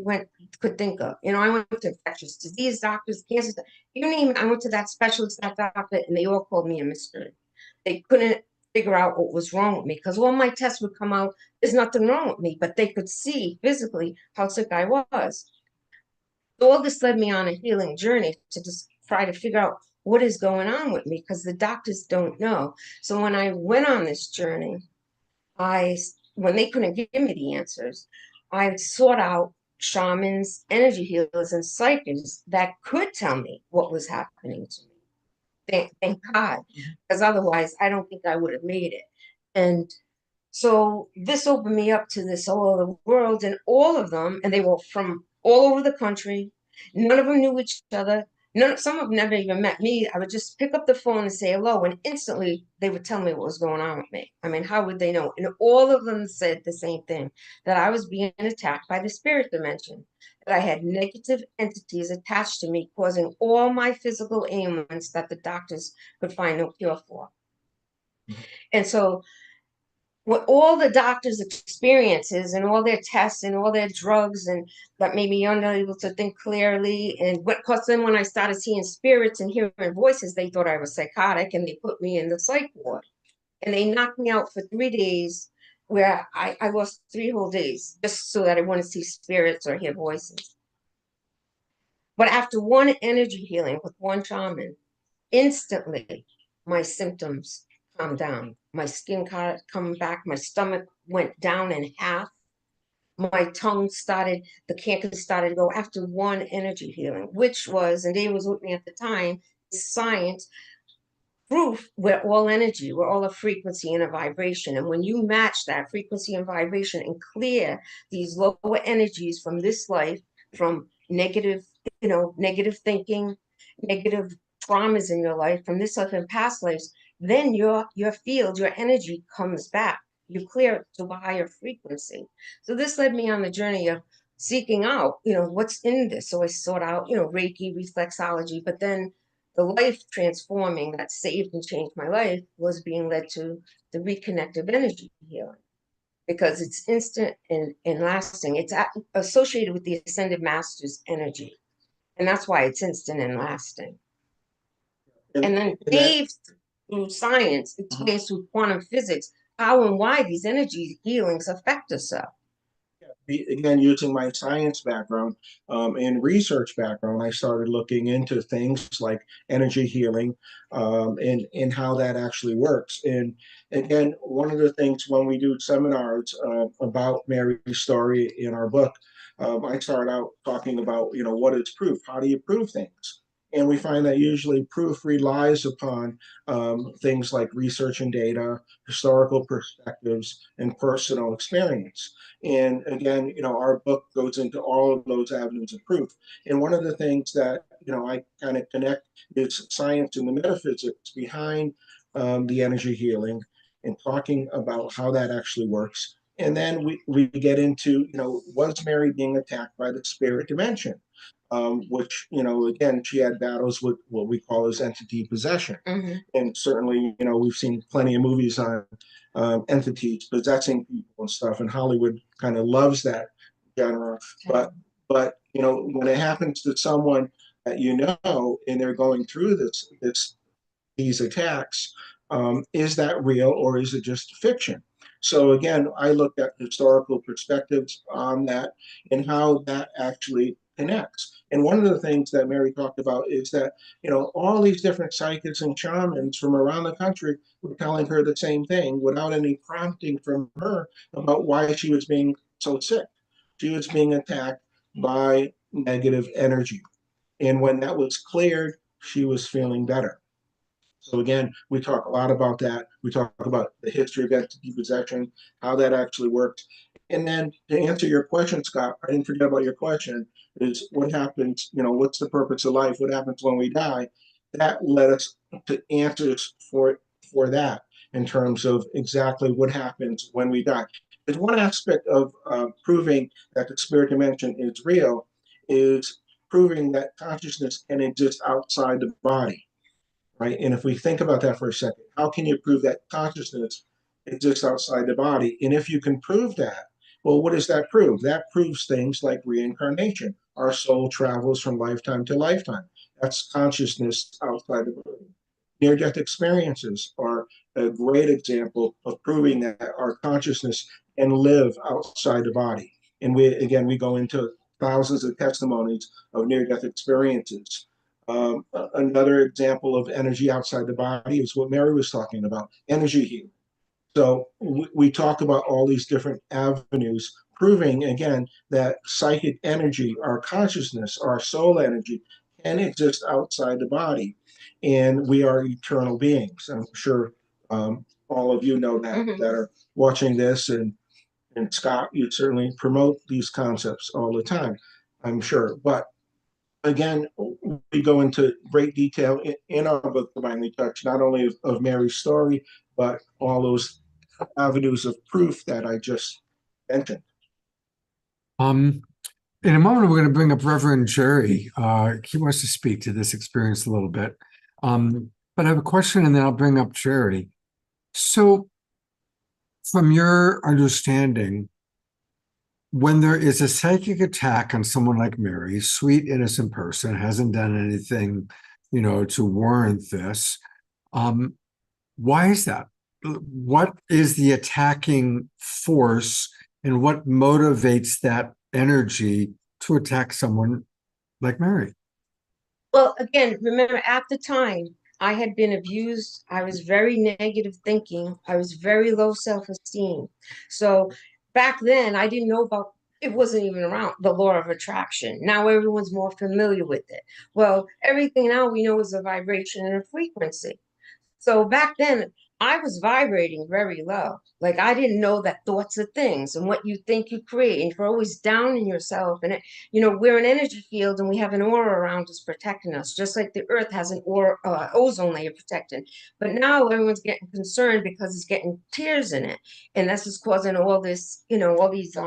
could think of. You know, I went to infectious disease doctors, cancer, you name it. I went to that specialist, that doctor, and they all called me a mystery. They couldn't figure out what was wrong with me because all my tests would come out, there's nothing wrong with me, but they could see physically how sick I was. So all this led me on a healing journey to just try to figure out what is going on with me because the doctors don't know. So when I went on this journey, when they couldn't give me the answers, I sought out shamans, energy healers, and psychics that could tell me what was happening to me. Thank God, because otherwise I don't think I would have made it. And so this opened me up to this whole other world, and all of them, and they were from all over the country. None of them knew each other. Some of them never even met me. I would just pick up the phone and say hello, and instantly they would tell me what was going on with me. I mean, how would they know? And all of them said the same thing, that I was being attacked by the spirit dimension, that I had negative entities attached to me, causing all my physical ailments that the doctors could find no cure for. And so what all the doctors' experiences and all their tests and all their drugs and that made me unable to think clearly, and what caused them, when I started seeing spirits and hearing voices, they thought I was psychotic and they put me in the psych ward. And they knocked me out for 3 days, where I lost 3 whole days just so that I wouldn't see spirits or hear voices. But after one energy healing with one shaman, instantly my symptoms calmed down. My skin coming back, my stomach went down in half. My tongue the canker started to go after one energy healing, which was, and Dave was with me at the time, science proof we're all energy, we're all a frequency and a vibration. And when you match that frequency and vibration and clear these lower energies from this life, from negative, negative thinking, negative traumas in your life, from this life and past lives, then your field, your energy comes back. You clear it to a higher frequency. So this led me on the journey of seeking out, what's in this. So I sought out, Reiki, reflexology, but then the life transforming that saved and changed my life was being led to the reconnective energy healing, because it's instant and lasting. It's associated with the ascended master's energy. And that's why it's instant and lasting. And then Dave, through science, explains through quantum physics how and why these energy healings affect us so. Again, using my science background and research background, I started looking into things like energy healing and how that actually works. And again, one of the things when we do seminars about Mary's story in our book, I start out talking about, what is proof? How do you prove things? And we find that usually proof relies upon things like research and data, historical perspectives, and personal experience. And again, our book goes into all of those avenues of proof. And one of the things that, I kind of connect is science and the metaphysics behind the energy healing and talking about how that actually works. And then we get into, was Mary being attacked by the spirit dimension? Which, again, she had battles with what we call as entity possession. Mm-hmm. And certainly, we've seen plenty of movies on entities possessing people and stuff, and Hollywood kind of loves that genre. Okay. But when it happens to someone that and they're going through these attacks, is that real or is it just fiction? So again, I looked at historical perspectives on that and how that actually connects. And one of the things that Mary talked about is that, all these different psychics and shamans from around the country were telling her the same thing without any prompting from her about why she was being so sick. She was being attacked by negative energy. And when that was cleared, she was feeling better. So again, we talk a lot about that. We talk about the history of entity possession, how that actually works. And then to answer your question, Scott, I didn't forget about your question, is what happens, what's the purpose of life? What happens when we die? That led us to answers for that in terms of exactly what happens when we die. There's one aspect of proving that the spirit dimension is real is proving that consciousness can exist outside the body, right? And if we think about that for a second, how can you prove that consciousness exists outside the body? And if you can prove that, well, what does that prove? That proves things like reincarnation. Our soul travels from lifetime to lifetime. That's consciousness outside the body. Near-death experiences are a great example of proving that our consciousness can live outside the body. And we go into thousands of testimonies of near-death experiences. Another example of energy outside the body is what Mary was talking about, energy healing. So we talk about all these different avenues, proving again that psychic energy, our consciousness, our soul energy can exist outside the body. And we are eternal beings. I'm sure all of you know that, that are watching this. And Scott, you certainly promote these concepts all the time, I'm sure. But again, we go into great detail in our book, Divinely Touched, not only of Mary's story, but all those avenues of proof that I just mentioned. In a moment, we're going to bring up Reverend Jerry. He wants to speak to this experience a little bit. But I have a question, and then I'll bring up Jerry. So, from your understanding, when there is a psychic attack on someone like Mary, sweet, innocent person, hasn't done anything, to warrant this, why is that? What is the attacking force, and what motivates that energy to attack someone like Mary? Well, again, remember at the time I had been abused. I was very negative thinking. I was very low self-esteem. So back then I didn't know about, it wasn't even around the law of attraction. Now everyone's more familiar with it. Well, everything now we know is a vibration and a frequency. So back then I was vibrating very low. Like I didn't know that thoughts are things, and what you think you create, and you're always down in yourself. And we're an energy field, and we have an aura around us protecting us, just like the earth has an aura, ozone layer protecting. But now everyone's getting concerned because it's getting tears in it, and that's just causing all this, all these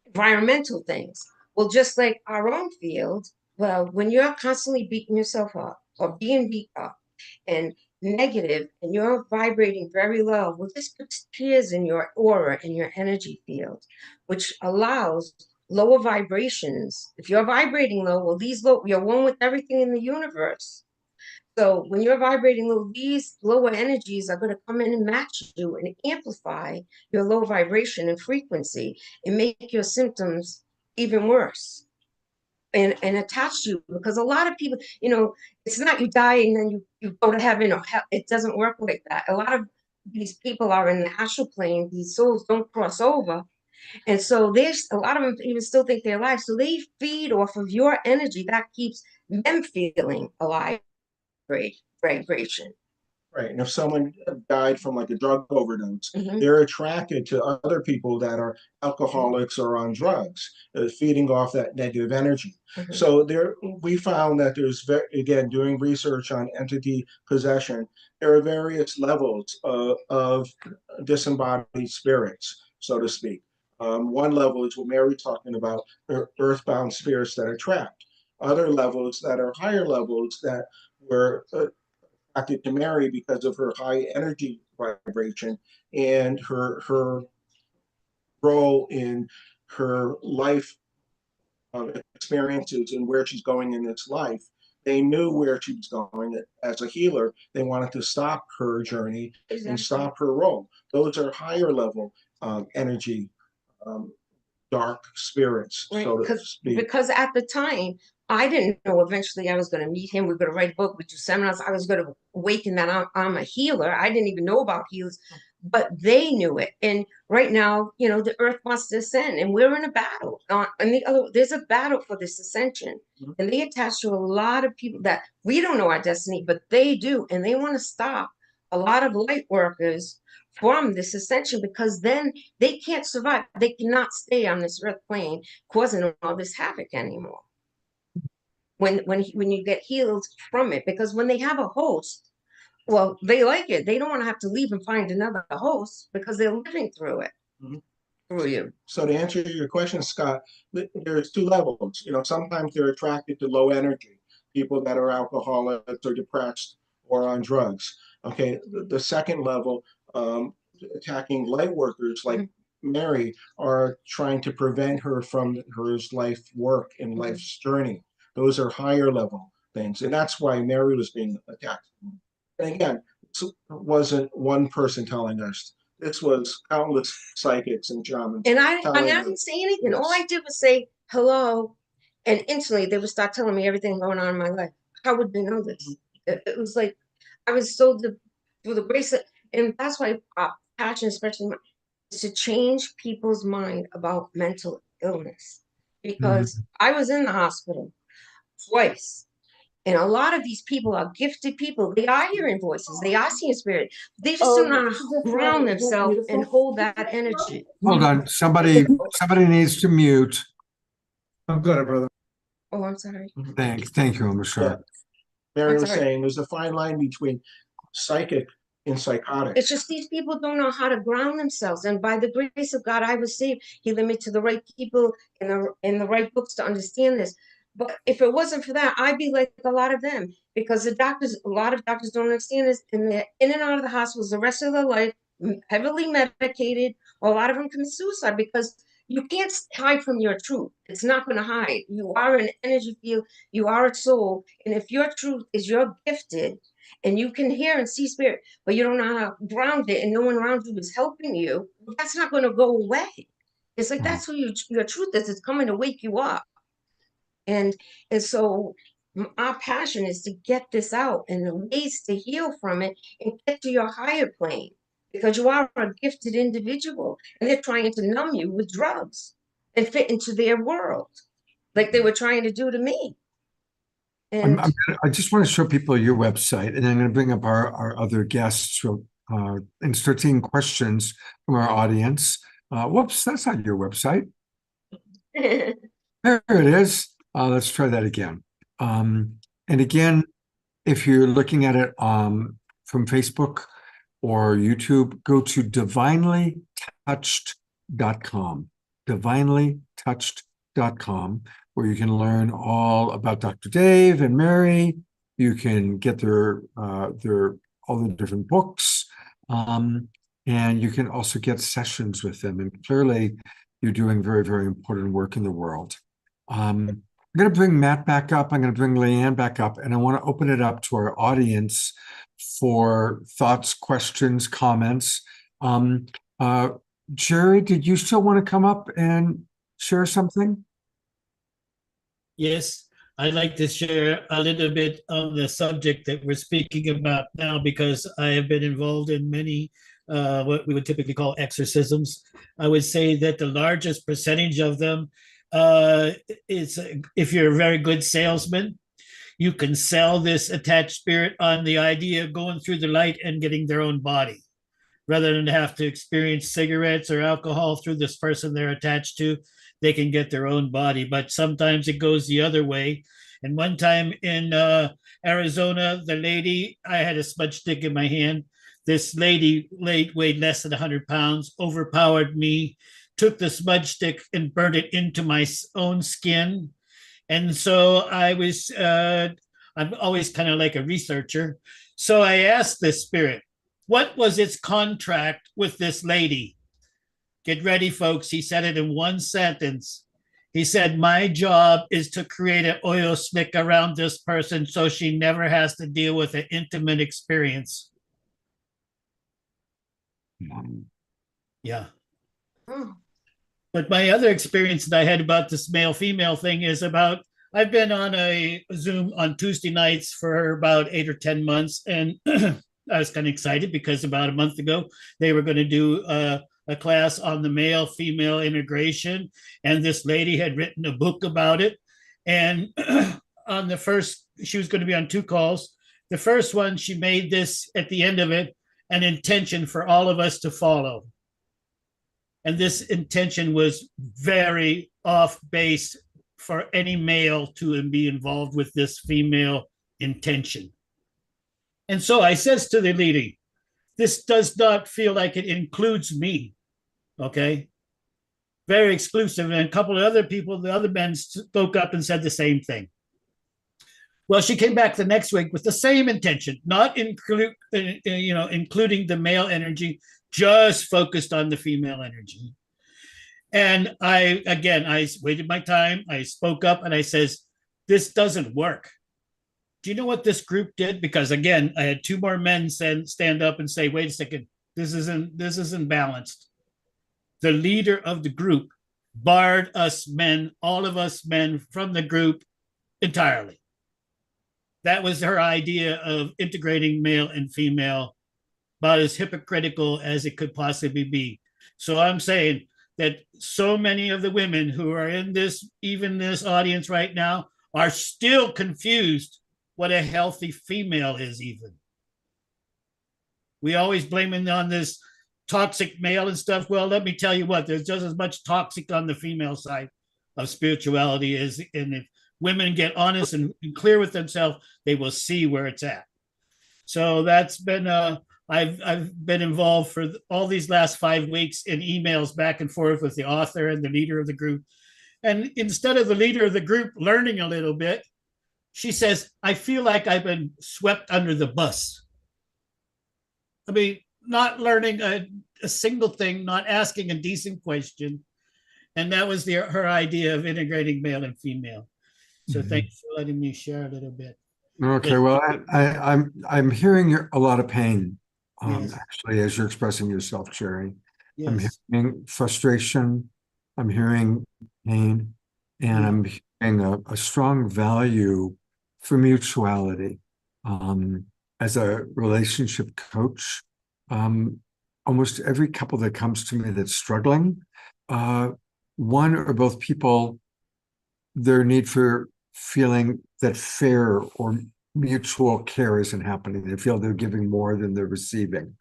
environmental things. Well, just like our own field, well, when you're constantly beating yourself up or being beat up and negative, and you're vibrating very low, well, this puts tears in your aura, in your energy field, which allows lower vibrations. If you're vibrating low, well, you're one with everything in the universe. So when you're vibrating low, these lower energies are going to come in and match you and amplify your low vibration and frequency and make your symptoms even worse. And attach you, because a lot of people, it's not you die and then you go to heaven or hell. It doesn't work like that. A lot of these people are in the astral plane. These souls don't cross over. And so there's a lot of them even still think they're alive. So they feed off of your energy that keeps them feeling alive, vibration. Right. And if someone died from like a drug overdose, they're attracted to other people that are alcoholics or on drugs, feeding off that negative energy. So we found that there's, again, doing research on entity possession, there are various levels of disembodied spirits, so to speak. One level is what Mary's talking about, earthbound spirits that are trapped. Other levels that are higher levels that were attracted to Mary because of her high energy vibration and her role in her life experiences and where she's going in this life. They knew where she was going. As a healer, they wanted to stop her journey and stop her role. Those are higher level energy dark spirits, Right, so to speak. because at the time, I didn't know eventually I was going to meet him. We're going to write a book, we do seminars. I was going to awaken that I'm a healer. I didn't even know about healers, but they knew it. And right now, you know, the earth wants to ascend, and we're in a battle. There's a battle for this ascension, and they attach to a lot of people that we don't know our destiny, but they do, and they want to stop a lot of light workers from this ascension, because then they can't survive. They cannot stay on this earth plane causing all this havoc anymore. When you get healed from it, because when they have a host, well, they like it. They don't want to have to leave and find another host because they're living through it, through you. So to answer your question, Scott, there's two levels. You know, sometimes they're attracted to low energy, people that are alcoholics or depressed or on drugs. Okay, the second level, attacking light workers like Mary, are trying to prevent her from her life work and life's journey. Those are higher level things, and that's why Mary was being attacked. And again, this wasn't one person telling us. This was countless psychics and shamans. And I telling didn't us. say anything. All Yes. I did was say hello, and instantly they would start telling me everything going on in my life. How would they know this? It was like I was so through the grace of, and that's why passion, especially is to change people's mind about mental illness. Because I was in the hospital twice. And a lot of these people are gifted people. They are hearing voices. They are seeing spirit. They just don't know how to ground themselves and hold that energy. Hold on, somebody needs to mute. I'm good, brother. Oh, I'm sorry. Thank you, I'm sorry. Mary I'm was sorry. saying there's a fine line between psychic and psychotic. It's just these people don't know how to ground themselves. And by the grace of God, I was saved. He led me to the right people in the right books to understand this. But if it wasn't for that, I'd be like a lot of them, because a lot of doctors don't understand this, and they're in and out of the hospitals the rest of their life, heavily medicated, or a lot of them commit suicide because you can't hide from your truth. It's not going to hide. You are an energy field. You are a soul. And if your truth is you're gifted and you can hear and see spirit, but you don't know how to ground it and no one around you is helping you, that's not going to go away. It's like that's who your truth is. It's coming to wake you up. And so our passion is to get this out and the ways to heal from it and get to your higher plane, because you are a gifted individual and they're trying to numb you with drugs and fit into their world like they were trying to do to me. And I just want to show people your website, and I'm going to bring up our other guests and start taking questions from our audience. Whoops, that's not your website. There it is. Let's try that again. And again, if you're looking at it from Facebook or YouTube, go to divinelytouched.com, divinelytouched.com, where you can learn all about Dr. Dave and Mary. You can get their all the different books, and you can also get sessions with them. And clearly, you're doing very, very important work in the world. I'm going to bring Matt back up. I'm going to bring Leanne back up, and I want to open it up to our audience for thoughts, questions, comments. Jerry, did you still want to come up and share something? Yes, I'd like to share a little bit on the subject that we're speaking about now, because I have been involved in many what we would typically call exorcisms. I would say that the largest percentage of them is, if you're a very good salesman, you can sell this attached spirit on the idea of going through the light and getting their own body, rather than have to experience cigarettes or alcohol through this person they're attached to. They can get their own body, but sometimes it goes the other way. And one time in Arizona, the lady, I had a smudge stick in my hand. This lady weighed less than 100 pounds, overpowered me, took the smudge stick and burned it into my own skin. And so I'm always kind of like a researcher. So I asked this spirit, what was its contract with this lady? Get ready, folks. He said it in one sentence. He said, my job is to create an oil slick around this person so she never has to deal with an intimate experience. Yeah. oh, But my other experience that I had about this male female thing is about I've been on a Zoom on Tuesday nights for about 8 or 10 months, and I was kind of excited because about a month ago they were going to do a class on the male female integration, and this lady had written a book about it. And on the first, she was going to be on 2 calls. The first one, she made this at the end of it an intention for all of us to follow. And this intention was very off base for any male to be involved with this female intention. And so I says to the lady, this does not feel like it includes me. Okay. Very exclusive. And a couple of other people, the other men spoke up and said the same thing. Well, she came back the next week with the same intention, not including the male energy, just focused on the female energy. And I waited my time. I spoke up and I says, this doesn't work. Do you know what this group did? Because again, I had 2 more men stand up and say, wait a second, this isn't balanced. The leader of the group barred us men, all of us men, from the group entirely. That was her idea of integrating male and female, about as hypocritical as it could possibly be. So I'm saying that so many of the women who are in this audience right now are still confused what a healthy female is even. We always blame it on this toxic male and stuff. Well, let me tell you what, there's just as much toxic on the female side of spirituality as, and if women get honest and clear with themselves, they will see where it's at. So that's been, I've been involved for all these last 5 weeks in emails back and forth with the author and the leader of the group. And instead of the leader of the group learning a little bit, she says, I feel like I've been swept under the bus. I mean, not learning a single thing, not asking a decent question. And that was her idea of integrating male and female. So thanks for letting me share a little bit. Okay, well, I'm hearing a lot of pain, Yes. actually, as you're expressing yourself, Jerry. I'm Yes. hearing frustration, I'm hearing pain, and I'm hearing a strong value for mutuality. As a relationship coach, almost every couple that comes to me that's struggling, one or both people, their need for feeling that fair or mutual care isn't happening. They feel they're giving more than they're receiving.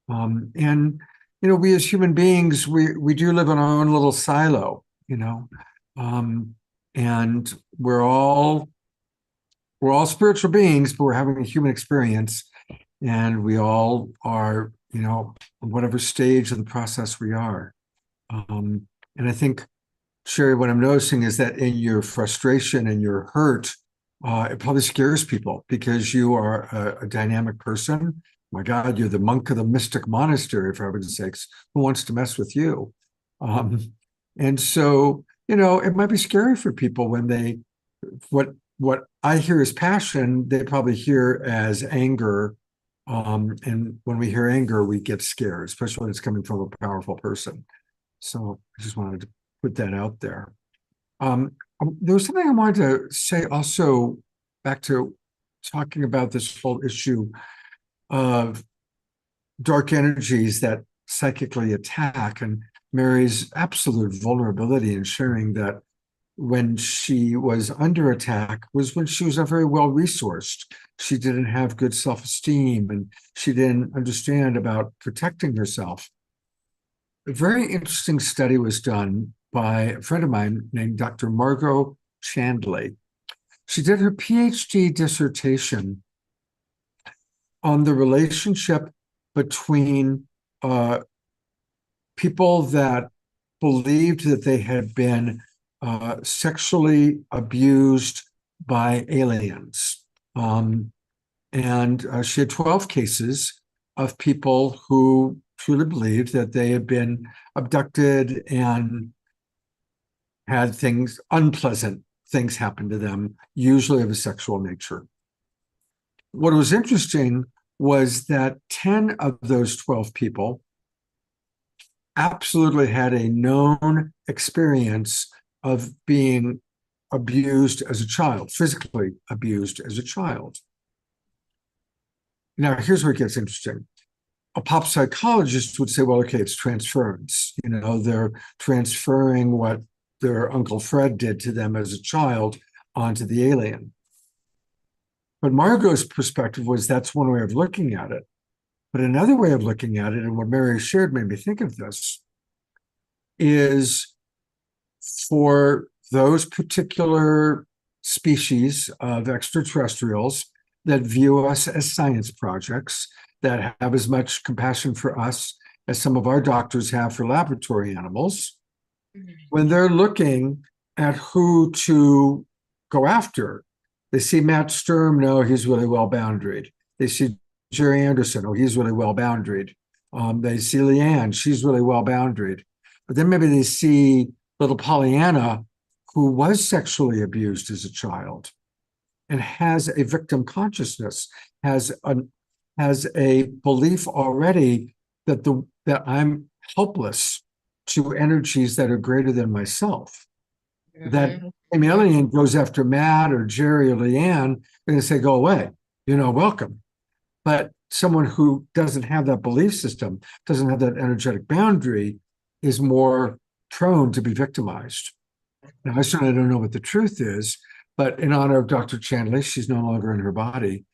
And, we as human beings, we do live in our own little silo, and we're all spiritual beings, but we're having a human experience, and we all are, whatever stage of the process we are. And I think, Sherry, what I'm noticing is that in your frustration and your hurt, it probably scares people because you are a dynamic person. My God, you're the monk of the mystic monastery, for heaven's sakes. Who wants to mess with you? And so, it might be scary for people when what I hear as passion, they probably hear as anger. And when we hear anger, we get scared, especially when it's coming from a powerful person. So I just wanted to put that out there. There was something I wanted to say also, back to talking about this whole issue of dark energies that psychically attack, and Mary's absolute vulnerability in sharing that when she was under attack was when she was not very well resourced. She didn't have good self-esteem, and she didn't understand about protecting herself. A very interesting study was done by a friend of mine named Dr. Margot Chandley. She did her PhD dissertation on the relationship between people that believed that they had been sexually abused by aliens. And she had 12 cases of people who truly believed that they had been abducted and had unpleasant things happen to them, usually of a sexual nature. What was interesting was that 10 of those 12 people absolutely had a known experience of being abused as a child, physically abused as a child. Now, here's where it gets interesting. A pop psychologist would say, well, okay, it's transference. They're transferring what their Uncle Fred did to them as a child onto the alien. But Margot's perspective was that's one way of looking at it. But another way of looking at it, and what Mary shared made me think of this, is for those particular species of extraterrestrials that view us as science projects, that have as much compassion for us as some of our doctors have for laboratory animals, when they're looking at who to go after, they see Matt Sturm, no, he's really well boundaried. They see Jerry Anderson, oh, he's really well boundaried. They see Leanne, she's really well boundaried. But then maybe they see little Pollyanna, who was sexually abused as a child and has a victim consciousness, has a belief already that I'm helpless to energies that are greater than myself. That same alien goes after Matt or Jerry or Leanne, they're going to say, go away, welcome. But someone who doesn't have that belief system, doesn't have that energetic boundary, is more prone to be victimized. Now, I certainly don't know what the truth is, but in honor of Dr. Chandler, she's no longer in her body.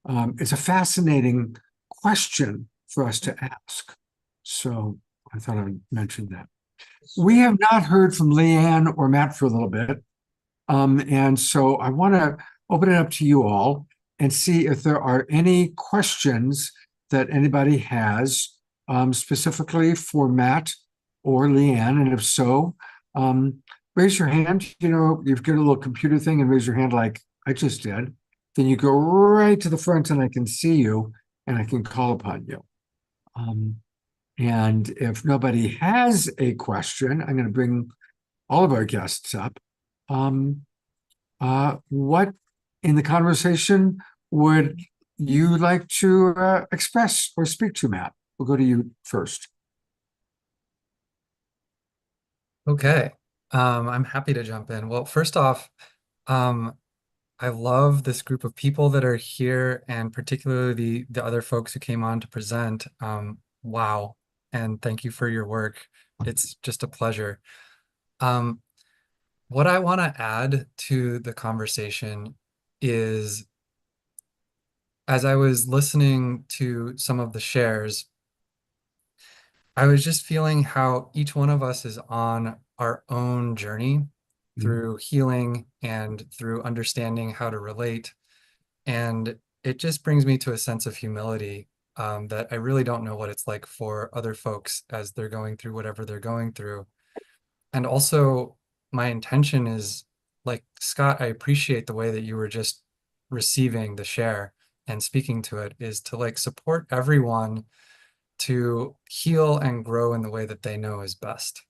It's a fascinating question for us to ask. So I thought I'd mention that. We have not heard from Leanne or Matt for a little bit. And so I want to open it up to you all and see if there are any questions that anybody has specifically for Matt or Leanne. And if so, raise your hand. You've got a little computer thing and raise your hand like I just did. Then you go right to the front and I can see you and I can call upon you. And if nobody has a question, I'm going to bring all of our guests up. What in the conversation would you like to express or speak to, Matt? We'll go to you first. Okay. I'm happy to jump in. Well, first off, I love this group of people that are here, and particularly the other folks who came on to present. Wow. And thank you for your work. It's just a pleasure. What I want to add to the conversation is, as I was listening to some of the shares, I was just feeling how each one of us is on our own journey through healing and through understanding how to relate. And it just brings me to a sense of humility that I really don't know what it's like for other folks as they're going through whatever they're going through. And also, my intention is, like, Scott, I appreciate the way that you were just receiving the share and speaking to it, is to like support everyone to heal and grow in the way that they know is best.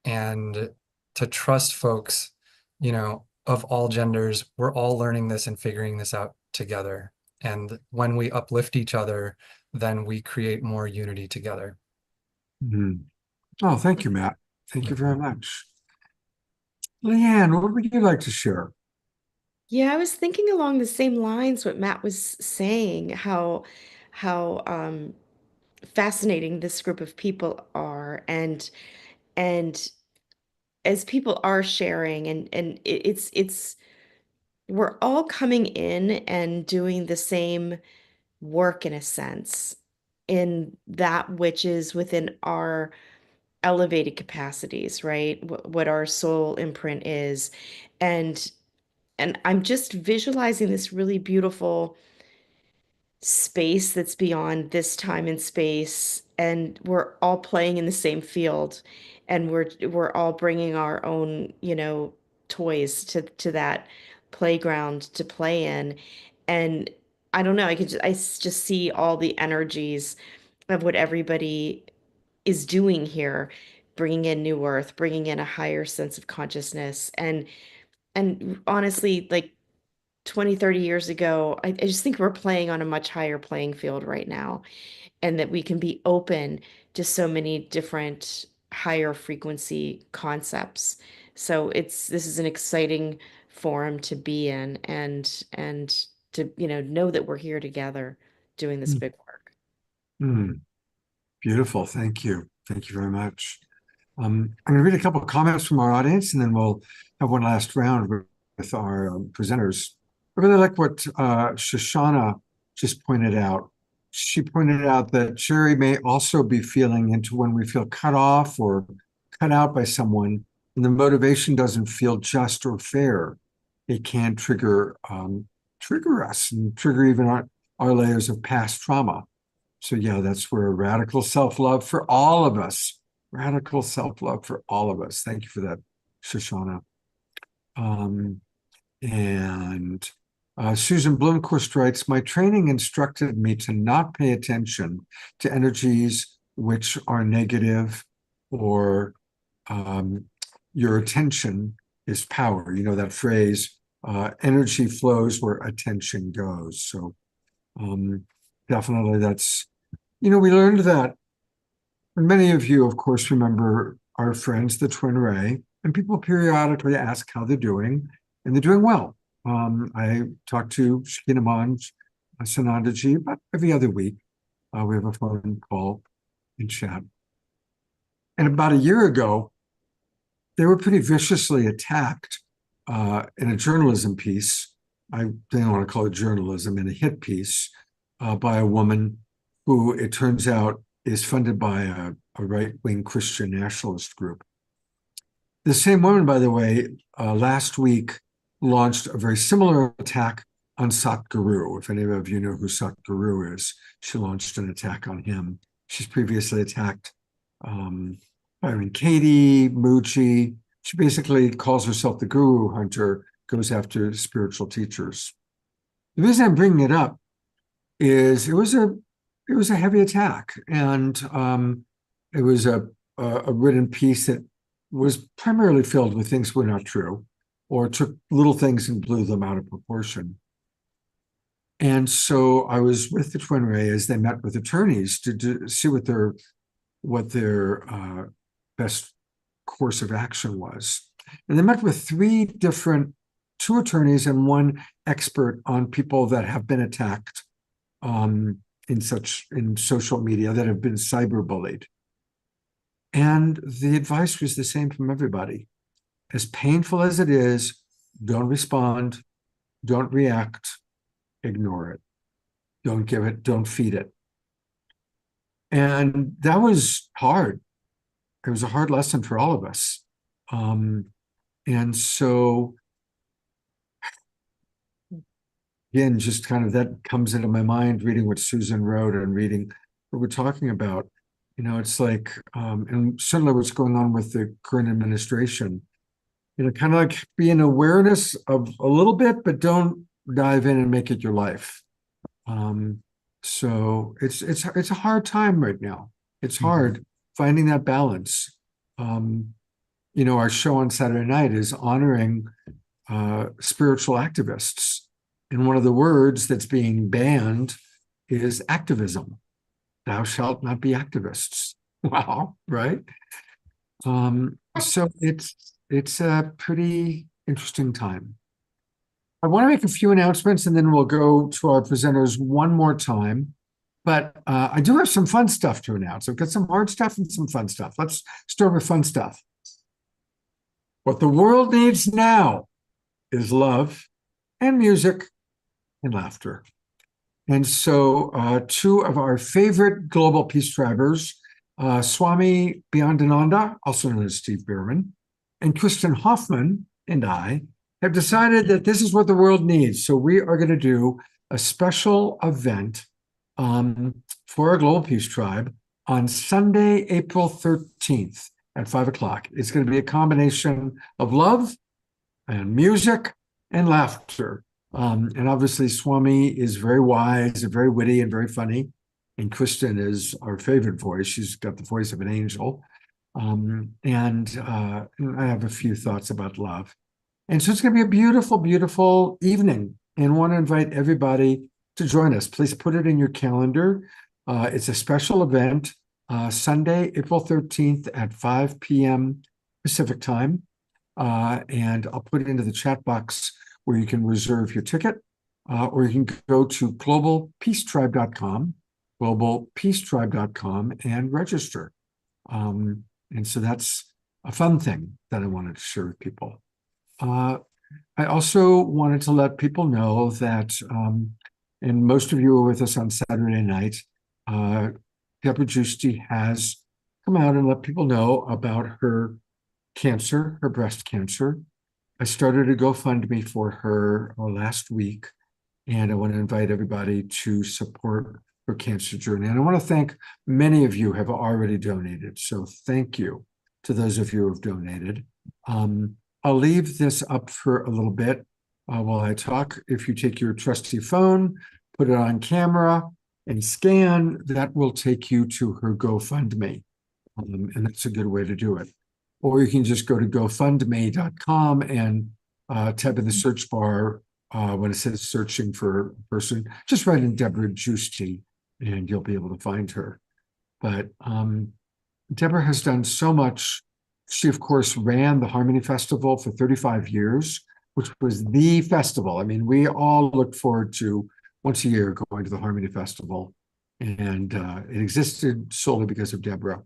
And to trust folks, of all genders, we're all learning this and figuring this out together. And when we uplift each other, then we create more unity together. Oh, thank you, Matt. Thank you very much. Leanne, what would you like to share? Yeah, I was thinking along the same lines what Matt was saying, how fascinating this group of people are, and as people are sharing, and it's we're all coming in and doing the same work in a sense, in that which is within our elevated capacities, right? What our soul imprint is. And I'm just visualizing this really beautiful space that's beyond this time and space, and we're all playing in the same field, and we're all bringing our own, toys to that playground to play in. And I don't know, I just see all the energies of what everybody is doing here, bringing in new earth, bringing in a higher sense of consciousness. And honestly, like 20, 30 years ago, I just think we're playing on a much higher playing field right now, and that we can be open just so many different higher frequency concepts. So this is an exciting forum to be in, and to, know that we're here together doing this big work. Mm, beautiful. Thank you. Thank you very much. I'm going to read a couple of comments from our audience, and then we'll have one last round with our presenters. I really like what Shoshana just pointed out. She pointed out that Sherry may also be feeling into when we feel cut off or cut out by someone, and the motivation doesn't feel just or fair. It can trigger us and trigger even our layers of past trauma. So yeah, that's where radical self-love for all of us. Radical self-love for all of us. Thank you for that, Shoshana. Susan Blomquist writes, my training instructed me to not pay attention to energies which are negative, or your attention is power. You know that phrase, energy flows where attention goes. So definitely that's, we learned that. And many of you, of course, remember our friends, the Twin Ray, and people periodically ask how they're doing, and they're doing well. I talk to Shakina Manj, Sanandaji, about every other week. We have a phone call and chat. And about a year ago, they were pretty viciously attacked in a journalism piece. I don't want to call it journalism, in a hit piece by a woman who, it turns out, is funded by a right-wing Christian nationalist group. The same woman, by the way, last week launched a very similar attack on Satguru. If any of you know who Satguru is, she launched an attack on him. She's previously attacked Byron Katie, Mooji. She basically calls herself the guru hunter, goes after spiritual teachers. The reason I'm bringing it up is it was a heavy attack, and it was a written piece that was primarily filled with things that were not true, or took little things and blew them out of proportion. And so I was with the Twin Ray as they met with attorneys to see what their best course of action was. And they met with two attorneys and one expert on people that have been attacked in social media, that have been cyberbullied. And the advice was the same from everybody. As painful as it is, don't respond, don't react, ignore it. Don't give it, don't feed it. And that was hard. It was a hard lesson for all of us. And so, again, just kind of that comes into my mind, reading what Susan wrote and reading what we're talking about. It's like, and certainly what's going on with the current administration, kind of like be in awareness of a little bit, but don't dive in and make it your life. So it's a hard time right now. It's hard finding that balance. Our show on Saturday night is honoring spiritual activists. And one of the words that's being banned is activism. Thou shalt not be activists. Wow, right? So it's a pretty interesting time. I want to make a few announcements, and then we'll go to our presenters one more time. But I do have some fun stuff to announce. I've got some hard stuff and some fun stuff. Let's start with fun stuff. What the world needs now is love and music and laughter. And so two of our favorite global peace drivers, Swami Beyondananda, also known as Steve Bierman, and Kristen Hoffman and I have decided that this is what the world needs. So we are going to do a special event for our Global Peace Tribe on Sunday, April 13th at 5 o'clock. It's going to be a combination of love and music and laughter. And obviously Swami is very wise and very witty and very funny. And Kristen is our favorite voice. She's got the voice of an angel. And I have a few thoughts about love. And so it's going to be a beautiful, beautiful evening. And I want to invite everybody to join us. Please put it in your calendar. It's a special event. Sunday, April 13th at 5 p.m. Pacific time. And I'll put it into the chat box where you can reserve your ticket, or you can go to globalpeacetribe.com, globalpeacetribe.com, and register. And so that's a fun thing that I wanted to share with people. I also wanted to let people know that, and most of you were with us on Saturday night, Deborah Giusti has come out and let people know about her cancer, her breast cancer. I started a GoFundMe for her last week, and I want to invite everybody to support her cancer journey. And I want to thank many of you have already donated. So thank you to those of you who have donated. I'll leave this up for a little bit while I talk. If you take your trusty phone, put it on camera, and scan, that will take you to her GoFundMe. And that's a good way to do it. Or you can just go to gofundme.com and type in the search bar when it says searching for a person, just write in Deborah Giusti and you'll be able to find her. But Deborah has done so much. She, of course, ran the Harmony Festival for 35 years, which was the festival. I mean, we all look forward to once a year going to the Harmony Festival. And it existed solely because of Deborah.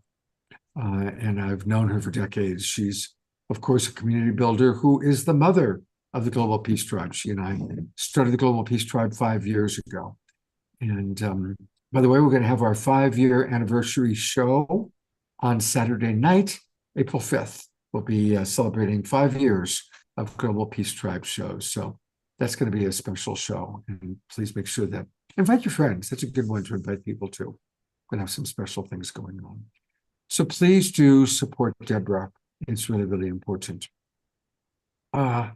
And I've known her for decades. She's, of course, a community builder who is the mother of the Global Peace Tribe. She and I started the Global Peace Tribe 5 years ago. And by the way, we're going to have our 5-year anniversary show on Saturday night, April 5th. We'll be celebrating 5 years of Global Peace Tribe shows. So that's going to be a special show. And please make sure that invite your friends. That's a good one to invite people to. We're going to have some special things going on. So please do support Deborah. It's really, really important. And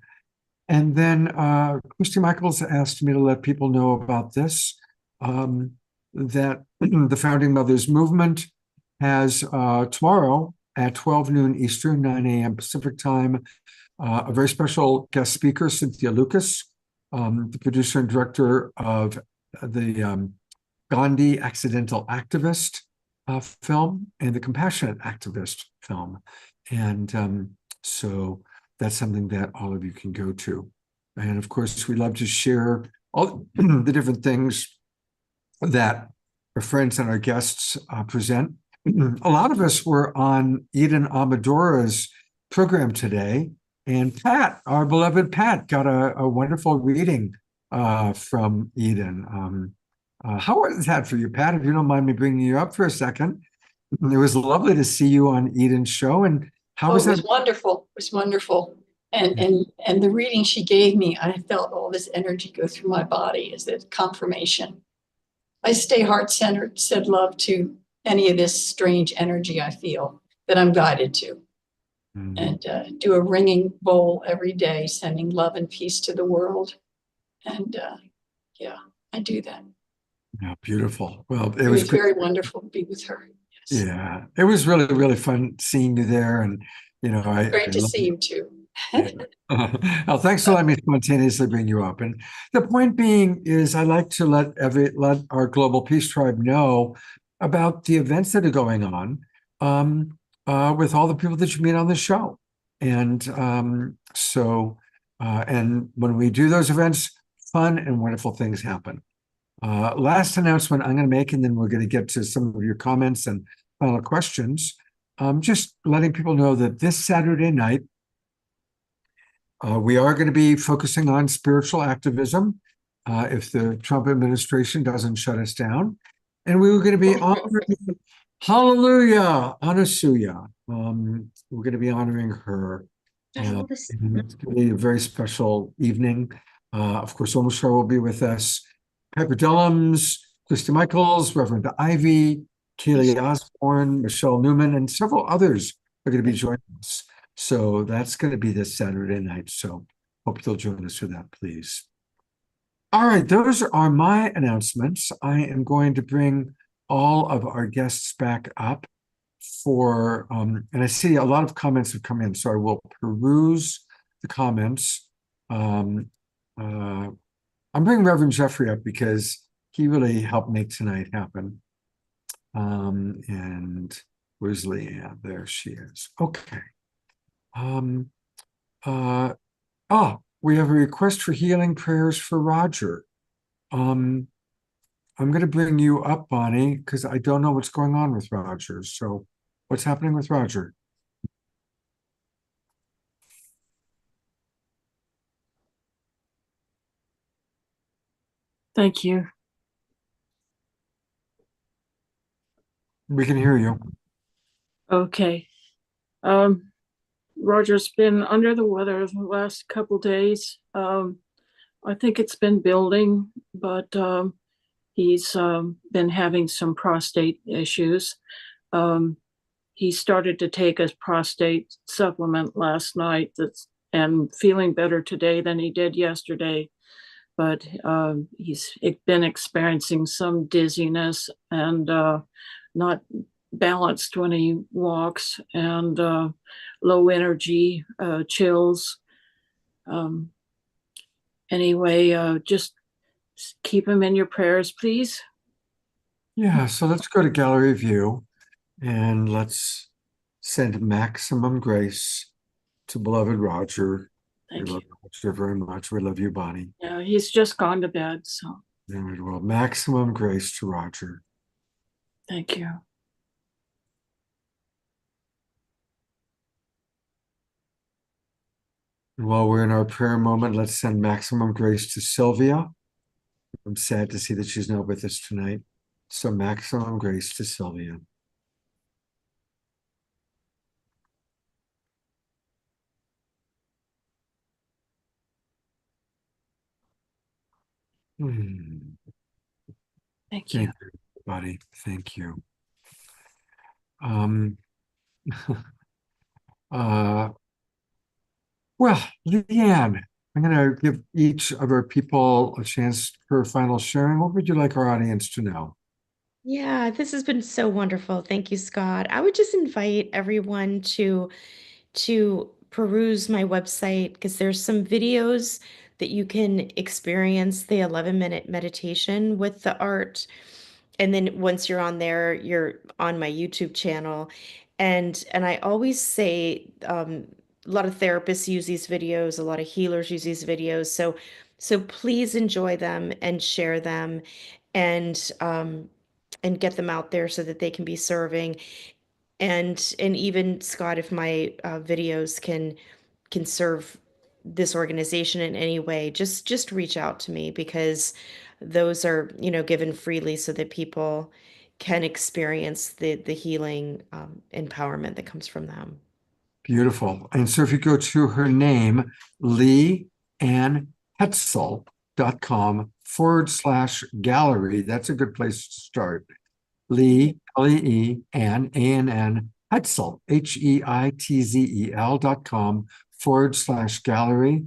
then Christy Michaels asked me to let people know about this, that the Founding Mothers Movement has tomorrow at 12 noon Eastern, 9 a.m. Pacific time, a very special guest speaker, Cynthia Lucas, the producer and director of the Gandhi Accidental Activist film and the Compassionate Activist film. And so that's something that all of you can go to. And of course, we love to share all the different things that our friends and our guests present. A lot of us were on Eden Amadora's program today, and Pat, our beloved Pat, got a wonderful reading from Eden. How was that for you, Pat? If you don't mind me bringing you up for a second. It was lovely to see you on Eden's show. And how was that? It was wonderful. It was wonderful. And the reading she gave me, I felt all this energy go through my body as a confirmation. I stay heart-centered, said love to any of this strange energy I feel that I'm guided to. And do a ringing bowl every day, sending love and peace to the world. And yeah, I do that. Yeah, beautiful. Well, It was very wonderful to be with her. Yes. Yeah, it was really, really fun seeing you there. And, you know, Great to see you too. Well, thanks for letting me spontaneously bring you up. And the point being is I like to let our Global Peace Tribe know about the events that are going on with all the people that you meet on the show. And and when we do those events, fun and wonderful things happen. Last announcement I'm going to make, and then we're going to get to some of your comments and final questions. Just letting people know that this Saturday night, we are going to be focusing on spiritual activism if the Trump administration doesn't shut us down. And we were going to be honoring, hallelujah, Anasuya. We're going to be honoring her. It's going to be a very special evening. Of course, Om Shar will be with us. Piper Dellums, Christy Michaels, Reverend Ivy, Kaylee Osborne, Michelle Newman, and several others are going to be joining us. So that's going to be this Saturday night. So hope you'll join us for that, please. All right, those are my announcements. I am going to bring all of our guests back up for, and I see a lot of comments have come in, so I will peruse the comments. I'm bringing Reverend Jeffrey up because he really helped make tonight happen. And where's Leanne? There she is. Okay. We have a request for healing prayers for Roger. I'm going to bring you up, Bonnie, because I don't know what's going on with Roger. So what's happening with Roger? Thank you. We can hear you. Okay. Roger's been under the weather the last couple days. I think it's been building, but he's been having some prostate issues. He started to take a prostate supplement last night and feeling better today than he did yesterday. But he's been experiencing some dizziness and not balanced when he walks, and low energy, chills. Anyway, just keep him in your prayers, please. Yeah, so let's go to Gallery View and let's send maximum grace to beloved Roger. Thank We love you. Roger very much. We love you, Bonnie. Yeah, he's just gone to bed, so Very well. Maximum grace to Roger. thank you. And while we're in our prayer moment, let's send maximum grace to Sylvia. I'm sad to see that she's not with us tonight. So maximum grace to Sylvia. Hmm. Thank you. Thank you, buddy. Thank you. Well, Leanne, I'm going to give each of our people a chance for final sharing. What would you like our audience to know? Yeah, this has been so wonderful. Thank you, Scott. I would just invite everyone to peruse my website because there's some videos that you can experience the 11-minute meditation with the art. And then once you're on there, you're on my YouTube channel. And I always say a lot of therapists use these videos, a lot of healers use these videos. So please enjoy them and share them and get them out there so that they can be serving. And even Scott, if my videos can serve this organization in any way, just reach out to me because those are, given freely so that people can experience the healing empowerment that comes from them. Beautiful. And so if you go to her name, leeannhetzel.com/gallery, that's a good place to start. Lee, Leann, Hetzel, HEITZEL.com/gallery.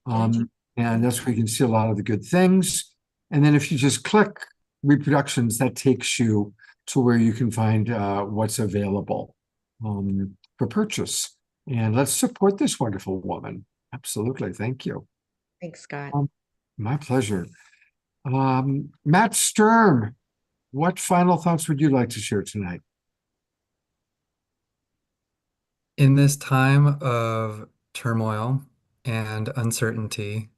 And that's where you can see a lot of the good things. And then if you just click reproductions, that takes you to where you can find what's available for purchase. And let's support this wonderful woman. Absolutely. Thank you. Thanks, Scott. My pleasure. Matt Sturm, what final thoughts would you like to share tonight? In this time of turmoil and uncertainty,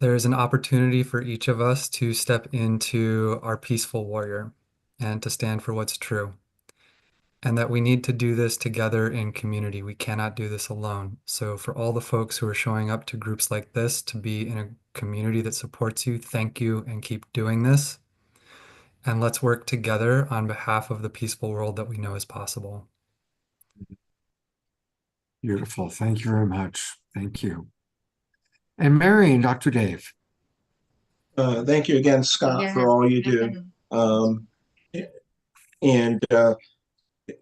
there is an opportunity for each of us to step into our peaceful warrior and to stand for what's true. And that we need to do this together in community. We cannot do this alone. So for all the folks who are showing up to groups like this to be in a community that supports you, thank you and keep doing this. And let's work together on behalf of the peaceful world that we know is possible. Beautiful. Thank you very much. Thank you. And Mary and Dr. Dave. Thank you again, Scott, for all you do.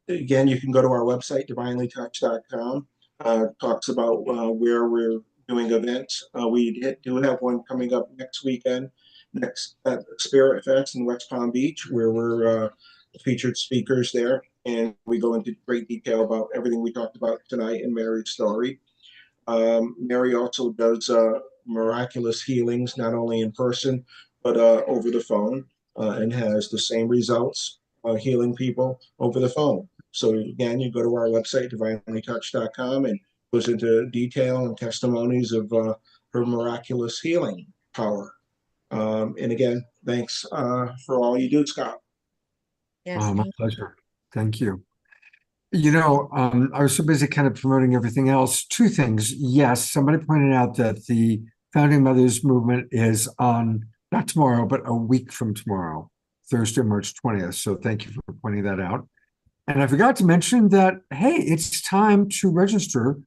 Again, you can go to our website, divinelytouch.com. Talks about where we're doing events. We do have one coming up next weekend, next at Spirit Fest in West Palm Beach, where we're featured speakers there. And we go into great detail about everything we talked about tonight in Mary's story. Mary also does miraculous healings, not only in person, but over the phone, and has the same results healing people over the phone. So again, you go to our website, divinelytouch.com, and goes into detail and testimonies of her miraculous healing power. And again, thanks for all you do, Scott. Yes, My thank you. pleasure. Thank you. I was so busy kind of promoting everything else. Two things. Yes, somebody pointed out that the Founding Mothers movement is on, not tomorrow, but a week from tomorrow, Thursday, March 20th. So thank you for pointing that out. And I forgot to mention that, hey, it's time to register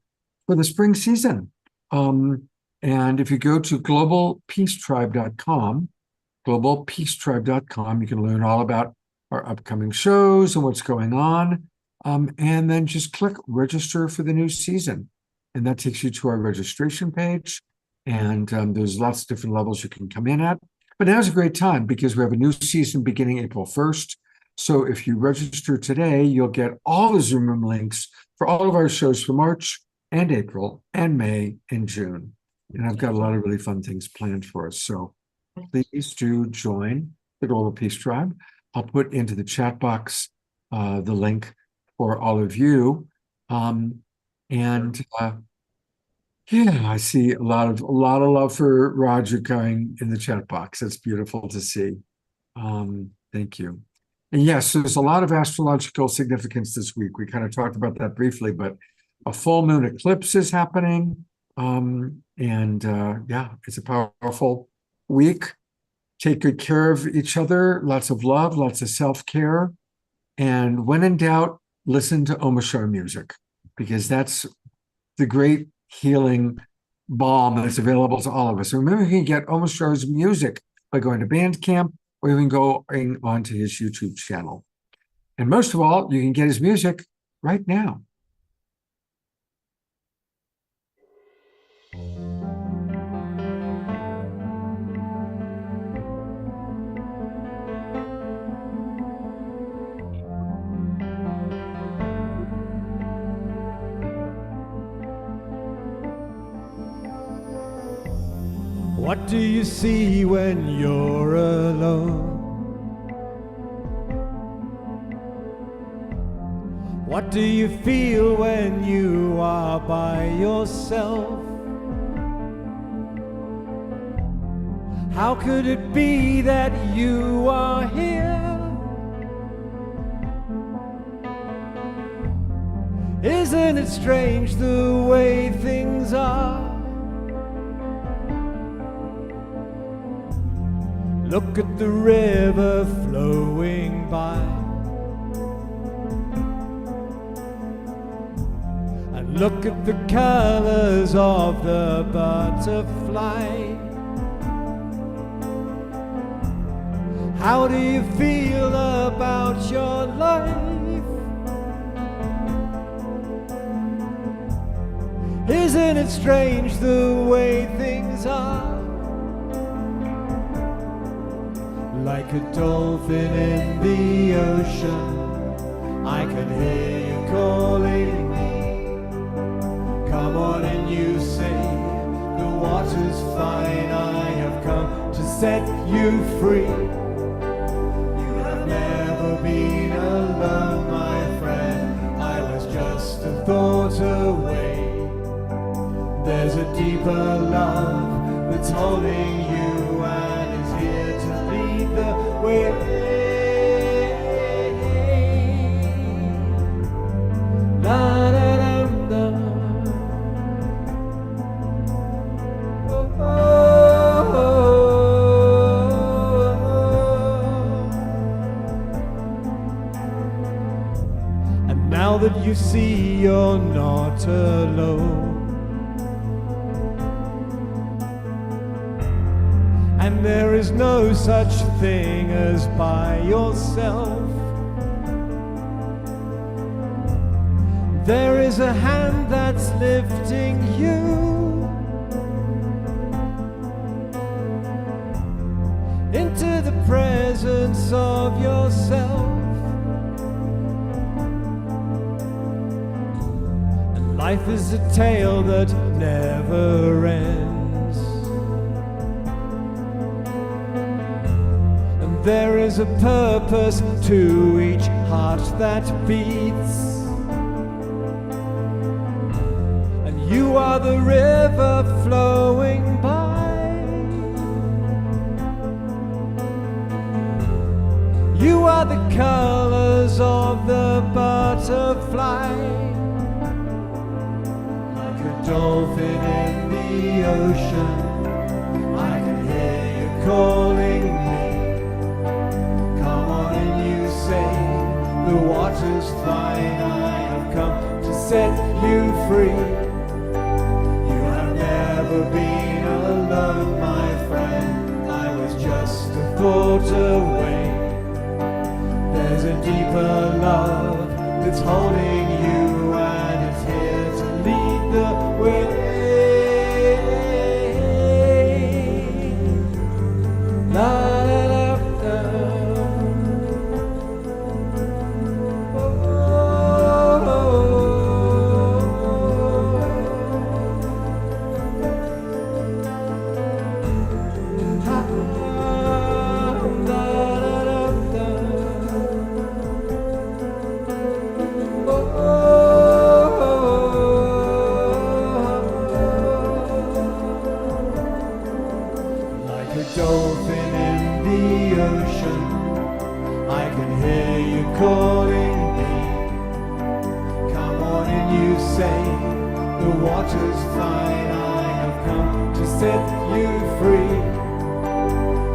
for the spring season. And if you go to globalpeacetribe.com, you can learn all about our upcoming shows and what's going on. And then just click register for the new season. And that takes you to our registration page. And there's lots of different levels you can come in at. But now's a great time because we have a new season beginning April 1st. So if you register today, you'll get all the Zoom room links for all of our shows for March and April and May and June. And I've got a lot of really fun things planned for us. So please do join the Global Peace Tribe. I'll put into the chat box the link for all of you. Yeah, I see a lot of love for Roger going in the chat box. That's beautiful to see. Thank you. And yes, there's a lot of astrological significance this week. We kind of talked about that briefly, but a full moon eclipse is happening. Yeah, it's a powerful week. Take good care of each other. Lots of love, lots of self-care. And when in doubt, listen to Om Ashar music, because that's the great healing balm that's available to all of us. And remember, you can get Om Ashar's music by going to Bandcamp, or you can go onto his YouTube channel. And most of all, you can get his music right now. What do you see when you're alone? What do you feel when you are by yourself? How could it be that you are here? Isn't it strange the way things are? Look at the river flowing by, and look at the colors of the butterfly. How do you feel about your life? Isn't it strange the way things are? Like a dolphin in the ocean, I can hear you calling me. Come on and you say, the water's fine, I have come to set you free. You have never been alone, my friend, I was just a thought away. There's a deeper love that's holding you and is here to lead the way. La da dum dum. Oh, oh, oh. And now that you see you're not alone, and there is no such thing as by yourself. There is a hand that's lifting you into the presence of yourself. And life is a tale that never ends. There is a purpose to each heart that beats. And you are the river flowing by. You are the colors of the butterfly. Like a dolphin in the ocean, I can hear you calling me. Come on and you say, the water's fine, I have come to set you free. You have never been alone, my friend, I was just a thought away. There's a deeper love that's holding you, and it's here to lead the way. La, la, la, la. Oh, oh, oh. Ha, la, la, la, la. Like a dolphin in the ocean, I can hear you calling me. Come on and you say, the water's fine, I have come to set you free.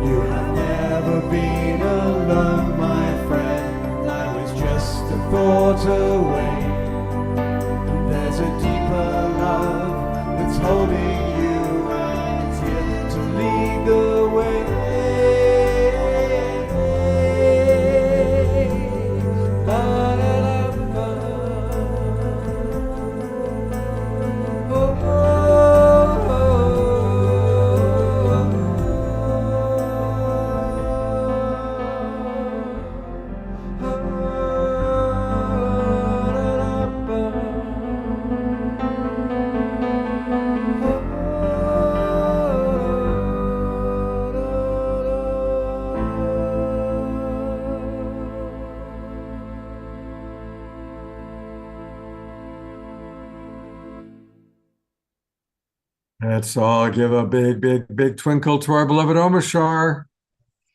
You have never been alone, my friend, I was just a thought away. There's a deeper love that's holding you, and it's here to lead the way. La, la, la, la. Oh, oh, Let's all give a big, big, big twinkle to our beloved Omashar.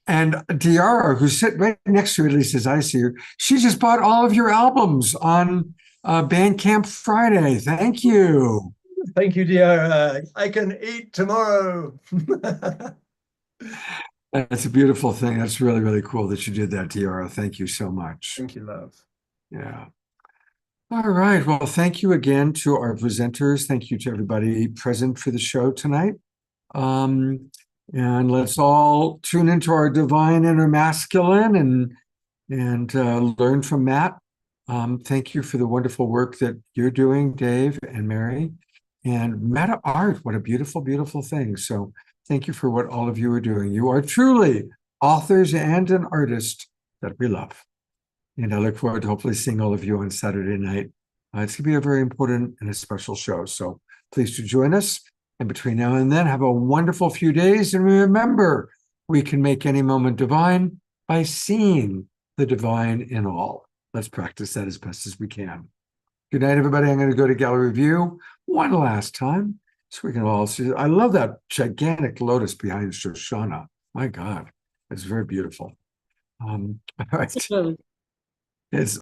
And Diara, who's sitting right next to you, at least as I see her, she just bought all of your albums on Bandcamp Friday. Thank you. Thank you, dear. I can eat tomorrow. That's a beautiful thing. That's really, really cool that you did that, Diara. Thank you so much. Thank you, love. Yeah. All right. Well, thank you again to our presenters. Thank you to everybody present for the show tonight. And let's all tune into our divine inner masculine and learn from Matt. Thank you for the wonderful work that you're doing, Dave and Mary. And meta art, what a beautiful, beautiful thing. So thank you for what all of you are doing. You are truly authors and an artist that we love. And I look forward to hopefully seeing all of you on Saturday night. It's going to be a very important and a special show. So please do join us. And between now and then, have a wonderful few days. And remember, we can make any moment divine by seeing the divine in all. Let's practice that as best as we can. Good night, everybody. I'm going to go to Gallery View one last time so we can all see. I love that gigantic lotus behind Shoshana. My God, it's very beautiful. All right. It's